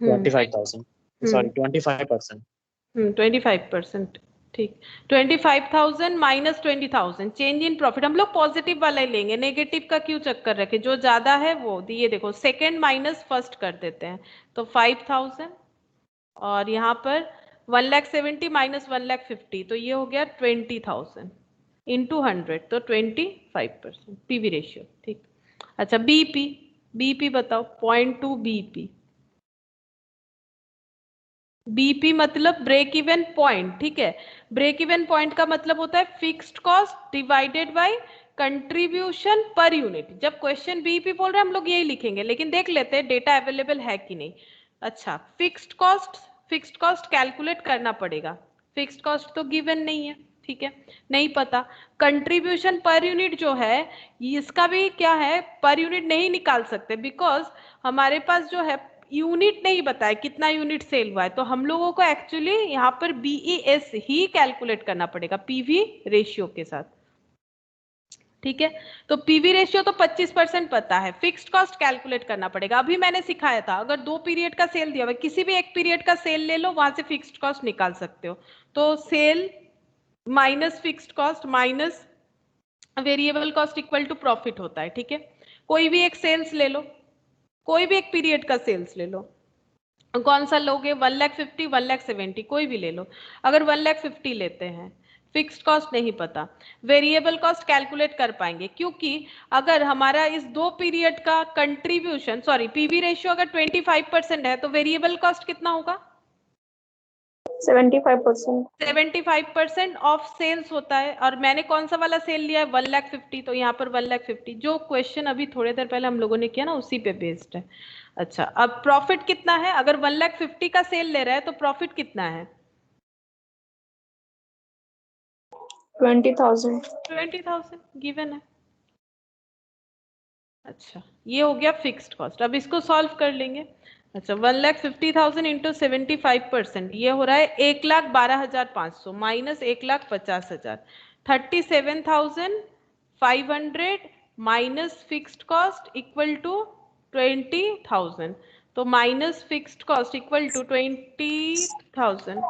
25,000 सॉरी 25%। 25%। ठीक, 25,000 माइनस 20,000 चेंज इन प्रॉफिट। हम लोग पॉजिटिव वाला ही लेंगे, नेगेटिव का क्यों चक्कर रखे? जो ज्यादा है वो ये देखो, सेकंड माइनस फर्स्ट कर देते हैं। तो 5,000 और यहाँ पर 1,70,000 माइनस 1,50,000, तो ये हो गया 20,000 इंटू 100, तो 25% पीवी रेशियो। ठीक, अच्छा बीपी, बीपी बताओ, 0.2 बीपी। बीपी मतलब ब्रेक इवन पॉइंट। ठीक है, ब्रेक इवन पॉइंट का मतलब होता है fixed cost divided by contribution per unit. जब क्वेश्चन बीपी बोल रहे हैं हम लोग यही लिखेंगे, लेकिन देख लेते हैं डेटा अवेलेबल है कि नहीं। अच्छा, फिक्स्ड कॉस्ट कैलकुलेट करना पड़ेगा। फिक्स्ड कॉस्ट तो गिवन नहीं है, ठीक है, नहीं पता। कंट्रीब्यूशन पर यूनिट जो है, इसका भी क्या है, पर यूनिट नहीं निकाल सकते, बिकॉज हमारे पास जो है यूनिट नहीं बताया कितना यूनिट सेल हुआ है। तो हम लोगों को एक्चुअली यहाँ पर बीईएस ही कैलकुलेट करना पड़ेगा पीवी रेशियो के साथ। ठीक है, तो पीवी रेशियो तो 25% पता है, फिक्स्ड कॉस्ट कैलकुलेट करना पड़ेगा। अभी मैंने सिखाया था, अगर 2 पीरियड का सेल दिया हुआ है, किसी भी एक पीरियड का सेल ले लो, वहां से फिक्स्ड कॉस्ट निकाल सकते हो। तो sale minus fixed cost minus variable cost equal to profit होता है। ठीक है, कोई भी एक सेल्स ले लो, कोई भी एक पीरियड का सेल्स ले लो, कौन सा लोगे? 1,50,000 1,70,000 कोई भी ले लो। अगर 1,50,000 लेते हैं, फिक्स्ड कॉस्ट नहीं पता, वेरिएबल कॉस्ट कैलकुलेट कर पाएंगे, क्योंकि अगर हमारा इस 2 पीरियड का कंट्रीब्यूशन सॉरी पीवी रेशियो अगर 25% है तो वेरिएबल कॉस्ट कितना होगा? 75%. 75% ऑफ सेल्स होता है। और मैंने कौन सा वाला सेल लिया है? 1,50,000, तो यहाँ पर 1,50,000 जो क्वेश्चन अभी थोड़ी देर पहले हम लोगों ने किया ना, उसी पे बेस्ड है। अच्छा, अब प्रॉफिट कितना है? अगर 1,50,000 का सेल ले रहा है तो प्रॉफिट कितना है? 20,000. 20,000 गिवन है। अच्छा, ये हो गया फिक्स्ड कॉस्ट। अब इसको सॉल्व कर लेंगे। अच्छा, 1,50,000 इंटू 75%, ये हो रहा है 1,12,500 minus 1,50,000, 37,500 minus fixed cost equal to 20,000। तो minus fixed cost equal to 20,000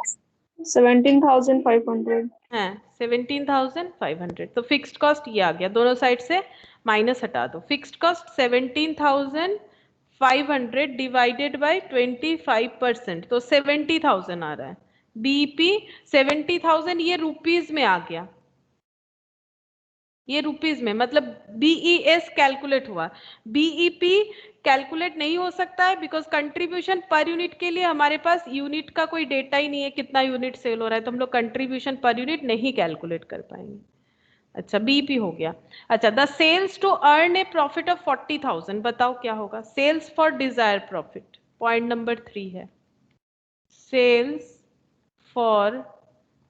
17,500. है 17,500। तो फिक्स्ड कॉस्ट ये आ गया, दोनों साइड से माइनस हटा दो। फिक्स्ड कॉस्ट 17,500 डिवाइडेड बाय 25%, तो 70,000 आ रहा है। बीपी 70,000 ये रुपीज में आ गया, ये रुपीज में, मतलब बीईएस कैलकुलेट हुआ, बीईपी कैलकुलेट नहीं हो सकता है बिकॉज कंट्रीब्यूशन पर यूनिट के लिए हमारे पास यूनिट का कोई डेटा ही नहीं है, कितना यूनिट सेल हो रहा है, तो हम लोग कंट्रीब्यूशन पर यूनिट नहीं कैलकुलेट कर पाएंगे। अच्छा बीईपी हो गया। अच्छा the sales to earn a profit of 40,000, बताओ क्या होगा, sales for desire profit, point number 3 है, सेल्स फॉर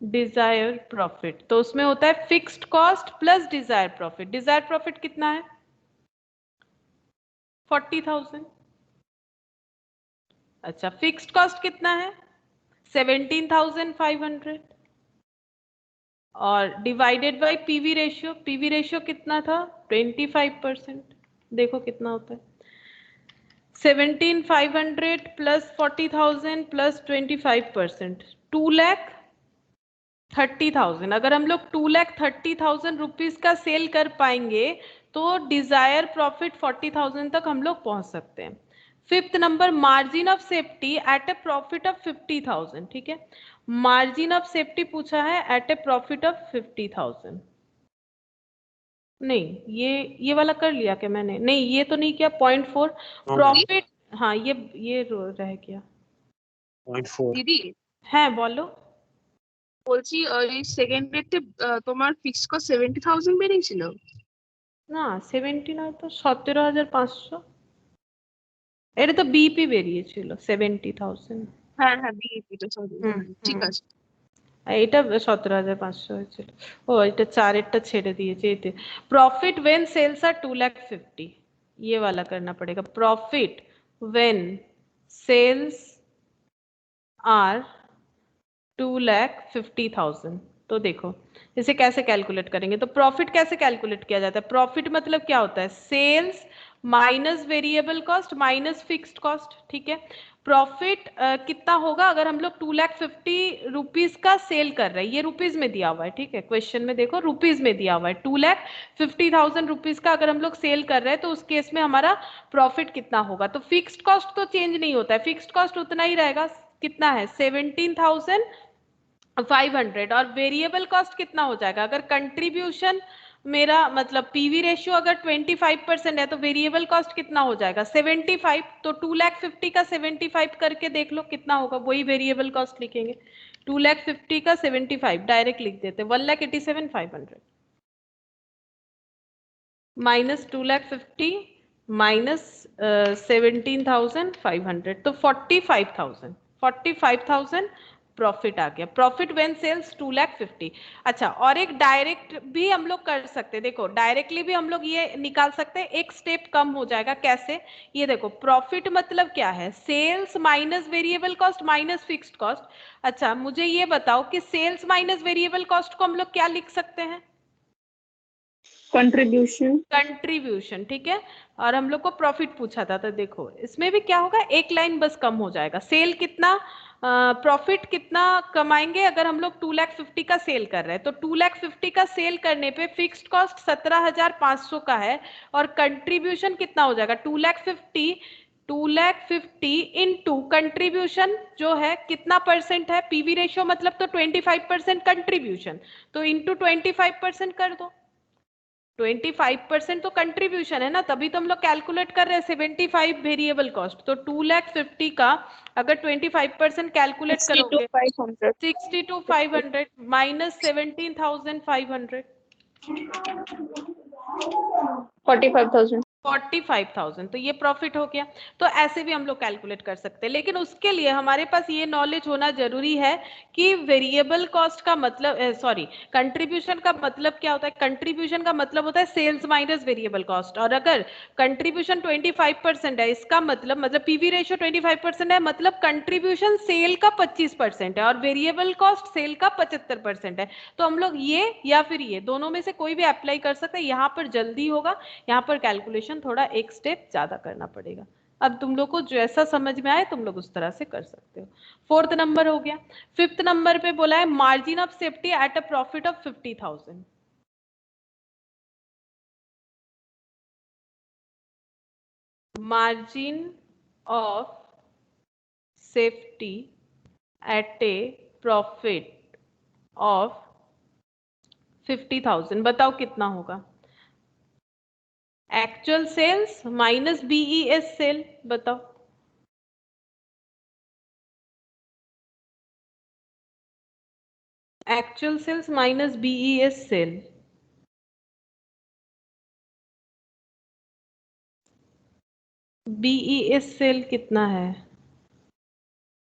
डिजायर प्रॉफिट, तो उसमें होता है fixed cost plus desire profit. Dzire profit कितना है 40,000। अच्छा फिक्स्ड कॉस्ट कितना है 17,500 और divided by PV ratio, PV ratio कितना था 25%, देखो कितना होता है 17,500 प्लस 40,000 प्लस 25%, 2,30,000। अगर हम लोग 2,30,000 रुपीज का सेल कर पाएंगे तो डिजायर प्रॉफिट 40,000 तक हम लोग पहुंच सकते हैं। Fifth number margin of safety at a profit of 50,000, ठीक है, मार्जिन ऑफ सेफ्टी पूछा है एट ए प्रॉफिट ऑफ 50,000। नहीं ये वाला कर लिया क्या मैंने, नहीं ये तो नहीं किया, 0.4 प्रॉफिट, हाँ ये रह गया 0.4 দিদি है, बोलो। বলছি ওই সেকেন্ড ডেটে তোমার ফিক্সড কস্ট 70,000 বেরিয়েছিল। না 70 নয় তো 17,500, এটা তো বিপি বেরিয়েছিল 70,000। হ্যাঁ হ্যাঁ বিইপিটা সরি ঠিক আছে। এটা 17,500 হয়েছিল। ও এটা চারেরটা ছেড়ে দিয়েছে, এতে प्रॉफिट व्हेन सेल्स आर 2,50,000, ये वाला करना पड़ेगा, प्रॉफिट व्हेन सेल्स आर 2,50,000। तो देखो इसे कैसे कैलकुलेट करेंगे, तो प्रॉफिट कैसे कैलकुलेट किया जाता है, प्रॉफिट मतलब क्या होता है sales minus variable cost minus fixed cost, ठीक है। प्रॉफिट कितना होगा अगर हम लोग 2,50,000 रुपीज का सेल कर रहे हैं, ये रुपीज में दिया हुआ है, ठीक है, क्वेश्चन में देखो रुपीज में दिया हुआ है, 2,50,000 रुपीज का अगर हम लोग सेल कर रहे हैं तो उस केस में हमारा प्रॉफिट कितना होगा, तो फिक्स्ड कॉस्ट तो चेंज नहीं होता है, फिक्स्ड कॉस्ट उतना ही रहेगा, कितना है 17,500 और वेरिएबल कॉस्ट कितना हो जाएगा, अगर कंट्रीब्यूशन मेरा मतलब पीवी रेशियो अगर 25% है तो वेरिएबल कॉस्ट कितना हो जाएगा 75, तो 2,50,000 का 75 करके देख लो कितना होगा, वही वेरिएबल कॉस्ट लिखेंगे, 2,50,000 का 75 डायरेक्ट लिख देते, 1,87,500 माइनस 2,50,000 माइनस 17,500, तो 45,000 प्रॉफिट आ गया, प्रॉफिट व्हेन सेल्स 2,50,000। अच्छा और एक डायरेक्ट भी हम लोग कर सकते हैं, देखो डायरेक्टली भी हम लोग ये निकाल सकते हैं, एक स्टेप कम हो जाएगा, कैसे, ये देखो प्रॉफिट मतलब क्या है sales minus variable cost minus fixed cost. अच्छा मुझे ये बताओ कि सेल्स माइनस वेरिएबल कॉस्ट को हम लोग क्या लिख सकते हैं, कंट्रीब्यूशन, ठीक है, और हम लोग को प्रॉफिट पूछा था, तो देखो इसमें भी क्या होगा एक लाइन बस कम हो जाएगा, सेल कितना प्रॉफिट कितना कमाएंगे अगर हम लोग 2,50,000 का सेल कर रहे हैं, तो 2,50,000 का सेल करने पे फिक्स्ड कॉस्ट 17,500 का है और कंट्रीब्यूशन कितना हो जाएगा 2,50,000 इनटू कंट्रीब्यूशन जो है कितना परसेंट है, पीवी रेशियो मतलब तो 25% कंट्रीब्यूशन, तो इनटू 25% कर दो, 25% तो कंट्रीब्यूशन है ना, तभी तो हम लोग कैलकुलेट कर रहे हैं 75 वेरिएबल कॉस्ट, तो 2,50,000 का अगर 25% कैलकुलेट करोगे 62,500 माइनस 17,500 45,000, तो ये प्रॉफिट हो गया। तो ऐसे भी हम लोग कैलकुलेट कर सकते हैं, लेकिन उसके लिए हमारे पास ये नॉलेज होना जरूरी है कि वेरिएबल कॉस्ट का मतलब सॉरी कंट्रीब्यूशन का मतलब क्या होता है, कंट्रीब्यूशन का मतलब होता है सेल्स माइनस वेरिएबल कॉस्ट, और अगर कंट्रीब्यूशन 25% है इसका मतलब पीवी रेशियो 25% है, मतलब कंट्रीब्यूशन सेल का 25% है और वेरिएबल कॉस्ट सेल का 75% है, तो हम लोग ये या फिर ये दोनों में से कोई भी अप्लाई कर सकते हैं, यहाँ पर जल्दी होगा, यहाँ पर कैलकुलेशन थोड़ा एक स्टेप ज्यादा करना पड़ेगा। अब तुम लोग को जैसा समझ में आए तुम लोग उस तरह से कर सकते हो। फोर्थ नंबर हो गया। फिफ्थ नंबर पे बोला है margin of safety at a profit of 50,000। Margin of safety at a profit of 50,000, बताओ कितना होगा? Actual sales minus BES sale, बताओ। Actual sales minus BES sale, BES sale कितना है?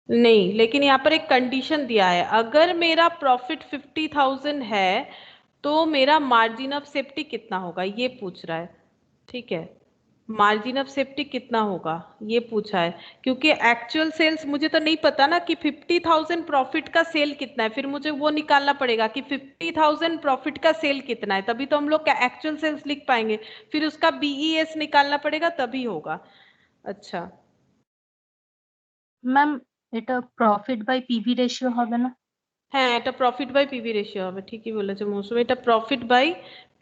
नहीं, लेकिन यहाँ पर एक कंडीशन दिया है, अगर मेरा प्रॉफिट 50,000 है तो मेरा मार्जिन ऑफ सेफ्टी कितना होगा, ये पूछ रहा है। ठीक है, मार्जिन ऑफ सेफ्टी कितना होगा ये पूछा है, क्योंकि एक्चुअल सेल्स मुझे तो नहीं पता ना कि 50,000 प्रॉफिट का सेल कितना है, फिर मुझे वो निकालना पड़ेगा कि 50,000 प्रॉफिट का सेल कितना है, तभी तो हम लोग एक्चुअल सेल्स लिख पाएंगे, फिर उसका बीईएस निकालना पड़ेगा तभी होगा। अच्छा ম্যাম এটা প্রফিট বাই পিভি রেশিও হবে না? হ্যাঁ, এটা প্রফিট বাই পিভি রেশিও হবে, ঠিকই বলেছে মৌসুমী, এটা প্রফিট বাই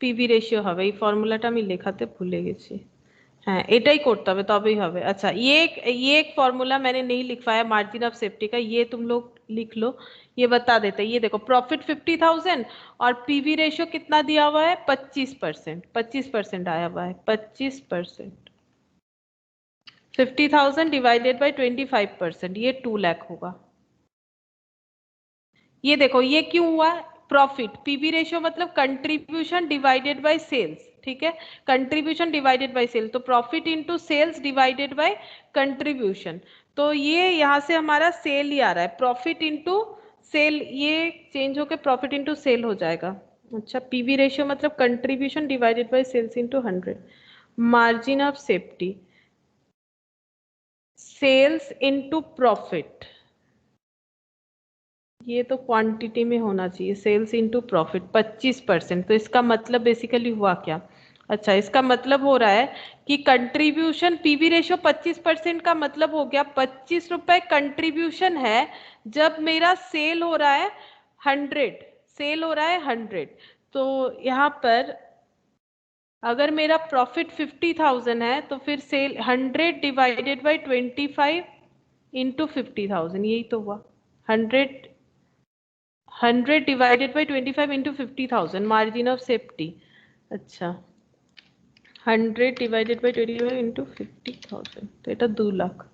পিভি রেশিও হবে। এই ফর্মুলাটা আমি লেখাতে ভুলে গেছি। हाँ, এটাই করতে হবে তবেই হবে। अच्छा, ये एक फॉर्मूला मैंने नहीं लिखवाया मार्जिन ऑफ सेफ्टी का, ये तुम लोग लिख लो, ये बता देते हैं। ये देखो प्रॉफिट 50,000 और पीवी रेशियो कितना दिया हुआ है 25%, 25% आया हुआ है, 25%। 50,000 डिवाइडेड बाई 25%, ये 2 लाख होगा। ये देखो ये क्यों हुआ, प्रॉफिट, पीवी रेशियो मतलब कंट्रीब्यूशन डिवाइडेड बाय सेल्स, ठीक है, कंट्रीब्यूशन डिवाइडेड बाय सेल, तो profit into sales divided by contribution, तो ये यहाँ से हमारा सेल ही आ रहा है, प्रॉफिट इनटू सेल, ये चेंज होकर प्रॉफिट इनटू सेल हो जाएगा। अच्छा, पीवी रेशियो मतलब contribution divided by sales into 100, margin of safety sales into profit, ये तो क्वांटिटी में होना चाहिए, सेल्स इनटू प्रॉफिट 25%, तो इसका मतलब बेसिकली हुआ क्या? अच्छा, इसका मतलब हो रहा है कि कंट्रीब्यूशन पीवी रेशियो 25% का मतलब हो गया 25 रुपए कंट्रीब्यूशन है जब मेरा सेल हो रहा है 100, सेल हो रहा है 100, तो यहाँ पर अगर मेरा प्रॉफिट 50,000 है तो फिर सेल 100 डिवाइडेड बाई 25 इंटू 50,000, यही तो हुआ, 100 divided by 25 into 50,000, margin of safety. अच्छा, 100 डिवाइडेड बाई 25 इंटू 50,000, तो এটা 2 लाख।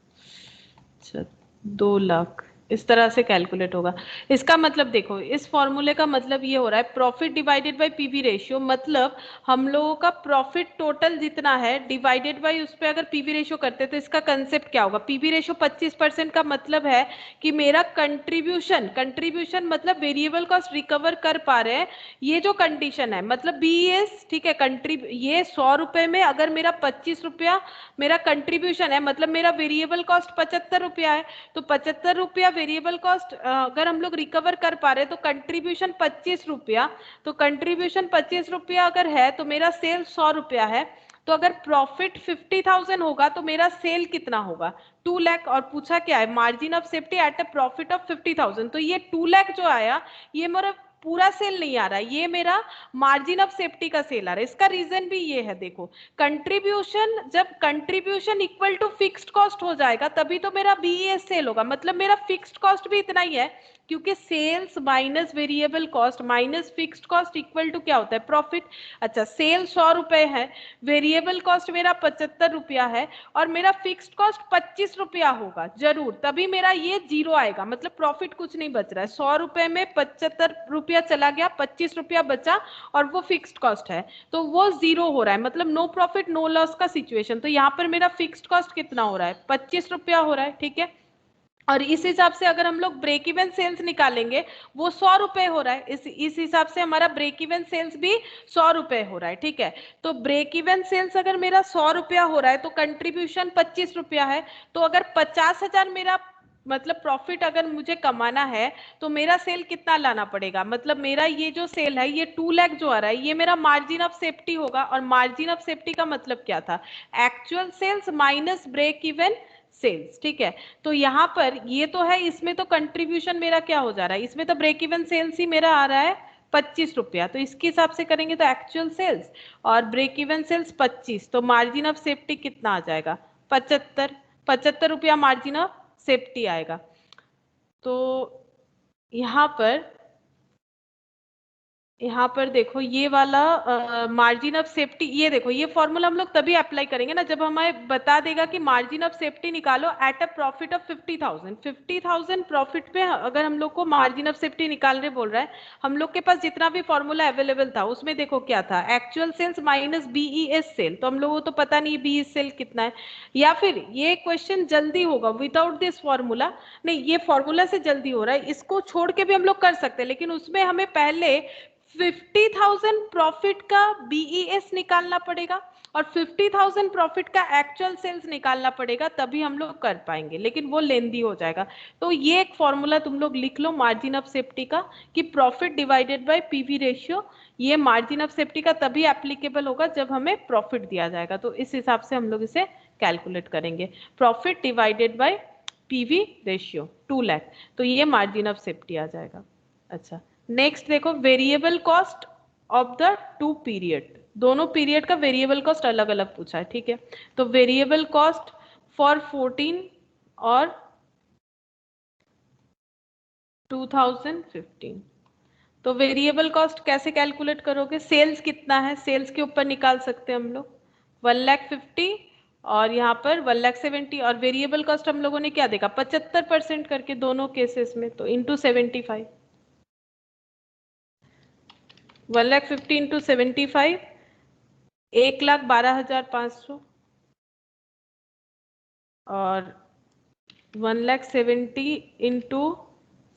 अच्छा, 2 लाख इस तरह से कैलकुलेट होगा। इसका मतलब देखो, इस फॉर्मूले का मतलब ये हो रहा है profit divided by PV ratio, मतलब हम लोगों का प्रॉफिट टोटल जितना है डिवाइडेड बाय उस पे अगर पीवी रेशियो करते तो इसका कंसेप्ट क्या होगा, पीवी रेशियो 25% का मतलब है कि मेरा कंट्रीब्यूशन, कंट्रीब्यूशन मतलब वेरिएबल कॉस्ट रिकवर कर पा रहे हैं, ये जो कंडीशन है मतलब बीएस, ठीक है, ये 100 रुपए में अगर मेरा 25 रुपया मेरा कंट्रीब्यूशन है, मतलब मेरा वेरिएबल कॉस्ट 75 रुपया है, तो 75 रुपया वेरिएबल कॉस्ट अगर हम लोग रिकवर कर पा रहे हैं तो कंट्रीब्यूशन 25 रुपया, तो कंट्रीब्यूशन 25 रुपया अगर है तो मेरा सेल 100 रुपया है, तो अगर प्रॉफिट 50,000 होगा तो मेरा सेल कितना होगा 2 लाख, और पूछा क्या है margin of safety at a profit of 50,000, तो ये 2 लाख जो आया ये मेरा पूरा सेल नहीं आ रहा है, ये मेरा मार्जिन ऑफ सेफ्टी का सेल आ रहा है। इसका रीजन भी ये है, देखो कंट्रीब्यूशन, जब contribution equal to fixed cost हो जाएगा तभी तो मेरा बीईएस सेल होगा, मतलब मेरा फिक्स्ड कॉस्ट भी इतना ही है, क्योंकि sales minus variable cost minus fixed cost equal to क्या होता है प्रॉफिट। अच्छा, सेल 100 रुपए है, वेरिएबल कॉस्ट मेरा 75 रुपया है और मेरा फिक्स्ड कॉस्ट 25 रुपया होगा जरूर, तभी मेरा ये जीरो आएगा, मतलब प्रॉफिट कुछ नहीं बच रहा है, 100 रुपए में 75 रुपया चला गया, 25 रुपया बचा और वो फिक्स्ड कॉस्ट है, तो वो जीरो हो रहा है, मतलब नो प्रॉफिट नो लॉस का सिचुएशन, तो यहाँ पर मेरा फिक्स्ड कॉस्ट कितना हो रहा है 25 रुपया हो रहा है, ठीक है, और इस हिसाब से अगर हम लोग ब्रेक इवन सेल्स निकालेंगे वो 100 रुपए हो रहा है, इस हिसाब से हमारा ब्रेक इवन सेल्स भी 100 रुपए हो रहा है, ठीक है, तो ब्रेक इवन सेल्स अगर मेरा 100 रुपया हो रहा है तो कंट्रीब्यूशन 25 रुपया है, तो अगर 50,000 मेरा मतलब प्रॉफिट अगर मुझे कमाना है तो मेरा सेल कितना लाना पड़ेगा, मतलब मेरा ये जो सेल है ये 2 लाख जो आ रहा है ये मेरा मार्जिन ऑफ सेफ्टी होगा, और मार्जिन ऑफ सेफ्टी का मतलब क्या था, actual sales minus break even sales, ठीक है, तो यहाँ पर ये तो है, इसमें तो कंट्रीब्यूशन मेरा क्या हो जा रहा है, इसमें तो ब्रेक इवन सेल्स ही मेरा आ रहा है 25 रुपया, तो इसके हिसाब से करेंगे तो एक्चुअल सेल्स और ब्रेक इवन सेल्स 25, तो मार्जिन ऑफ सेफ्टी कितना आ जाएगा 75 रुपया मार्जिन ऑफ सेफ्टी आएगा। तो यहाँ पर यहाँ पर देखो ये वाला मार्जिन ऑफ सेफ्टी, ये देखो ये फॉर्मूला हम लोग तभी अप्लाई करेंगे ना जब हमें बता देगा कि मार्जिन ऑफ सेफ्टी निकालो eight a profit of 50,000। 50,000 profit पे अगर हम लोग को मार्जिन ऑफ सेफ्टी निकालने बोल रहा है, हम लोग के पास जितना भी फॉर्मूला अवेलेबल था उसमें देखो क्या था, actual sales minus BES sale. तो हम लोगों को तो पता नहीं बीईएस सेल कितना है, या फिर ये क्वेश्चन जल्दी होगा विदाउट दिस फॉर्मूला। नहीं, ये फॉर्मूला से जल्दी हो रहा है, इसको छोड़ के भी हम लोग कर सकते हैं, लेकिन उसमें हमें पहले 50,000 प्रॉफिट का बीईएस निकालना पड़ेगा और 50,000 प्रॉफिट का एक्चुअल सेल्स निकालना पड़ेगा, तभी हम लोग कर पाएंगे, लेकिन वो लेंदी हो जाएगा। तो ये एक फॉर्मूला तुम लोग लिख लो मार्जिन ऑफ सेफ्टी का, कि profit divided by PV ratio. ये मार्जिन ऑफ सेफ्टी का तभी एप्लीकेबल होगा जब हमें प्रॉफिट दिया जाएगा, तो इस हिसाब से हम लोग इसे कैलकुलेट करेंगे। Profit divided by PV ratio 2 lakh, तो ये मार्जिन ऑफ सेफ्टी आ जाएगा। अच्छा, नेक्स्ट देखो variable cost of the 2 period, दोनों पीरियड का वेरिएबल कॉस्ट अलग अलग पूछा है, ठीक है। तो वेरिएबल कॉस्ट फॉर 14 और 2015, तो वेरिएबल कॉस्ट कैसे कैलकुलेट करोगे, सेल्स कितना है, सेल्स के ऊपर निकाल सकते हैं हम लोग 1,50,000 और यहाँ पर 1,70,000, और वेरिएबल कॉस्ट हम लोगों ने क्या देखा 75% करके दोनों केसेस में, तो इंटू 75, 1,50,000 इंटू 75, 1,12,500 और 1,70,000 इंटू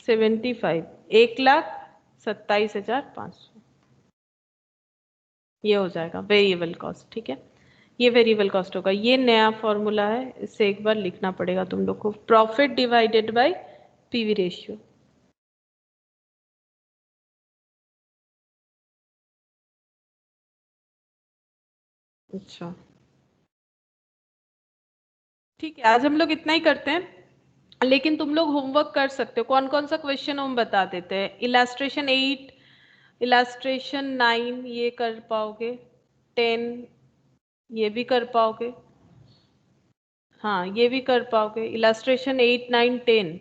75, 1,27,500, ये हो जाएगा वेरिएबल कॉस्ट, ठीक है। ये वेरिएबल कॉस्ट होगा, ये नया फॉर्मूला है, इसे एक बार लिखना पड़ेगा तुम लोग को, profit divided by PV ratio. अच्छा ठीक है, आज हम लोग इतना ही करते हैं, लेकिन तुम लोग होमवर्क कर सकते हो। कौन कौन सा क्वेश्चन हम बता देते हैं, इलास्ट्रेशन 8, इलास्ट्रेशन 9 ये कर पाओगे, 10 ये भी कर पाओगे, हाँ ये भी कर पाओगे, इलास्ट्रेशन 8, 9, 10,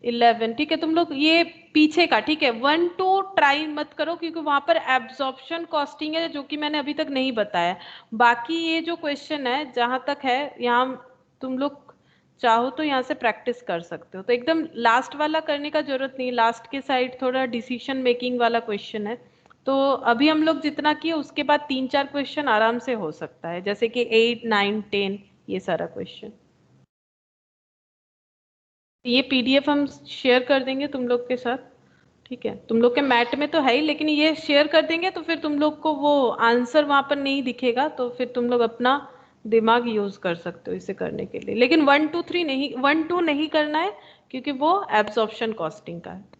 11, ठीक है। तुम लोग ये पीछे का, ठीक है, 1, 2 ट्राई मत करो क्योंकि वहां पर एब्जॉर्प्शन कॉस्टिंग है जो कि मैंने अभी तक नहीं बताया। बाकी ये जो क्वेश्चन है जहां तक है, यहाँ तुम लोग चाहो तो यहाँ से प्रैक्टिस कर सकते हो। तो एकदम लास्ट वाला करने का जरूरत नहीं, लास्ट के साइड थोड़ा डिसीजन मेकिंग वाला क्वेश्चन है, तो अभी हम लोग जितना किए उसके बाद 3-4 क्वेश्चन आराम से हो सकता है, जैसे कि 8, 9, 10 ये सारा क्वेश्चन। ये पीडीएफ हम शेयर कर देंगे तुम लोग के साथ, ठीक है। तुम लोग के मैट में तो है ही, लेकिन ये शेयर कर देंगे तो फिर तुम लोग को वो आंसर वहां पर नहीं दिखेगा, तो फिर तुम लोग अपना दिमाग यूज कर सकते हो इसे करने के लिए। लेकिन 1, 2, 3 नहीं, 1, 2 नहीं करना है क्योंकि वो एब्जॉर्प्शन कॉस्टिंग का है।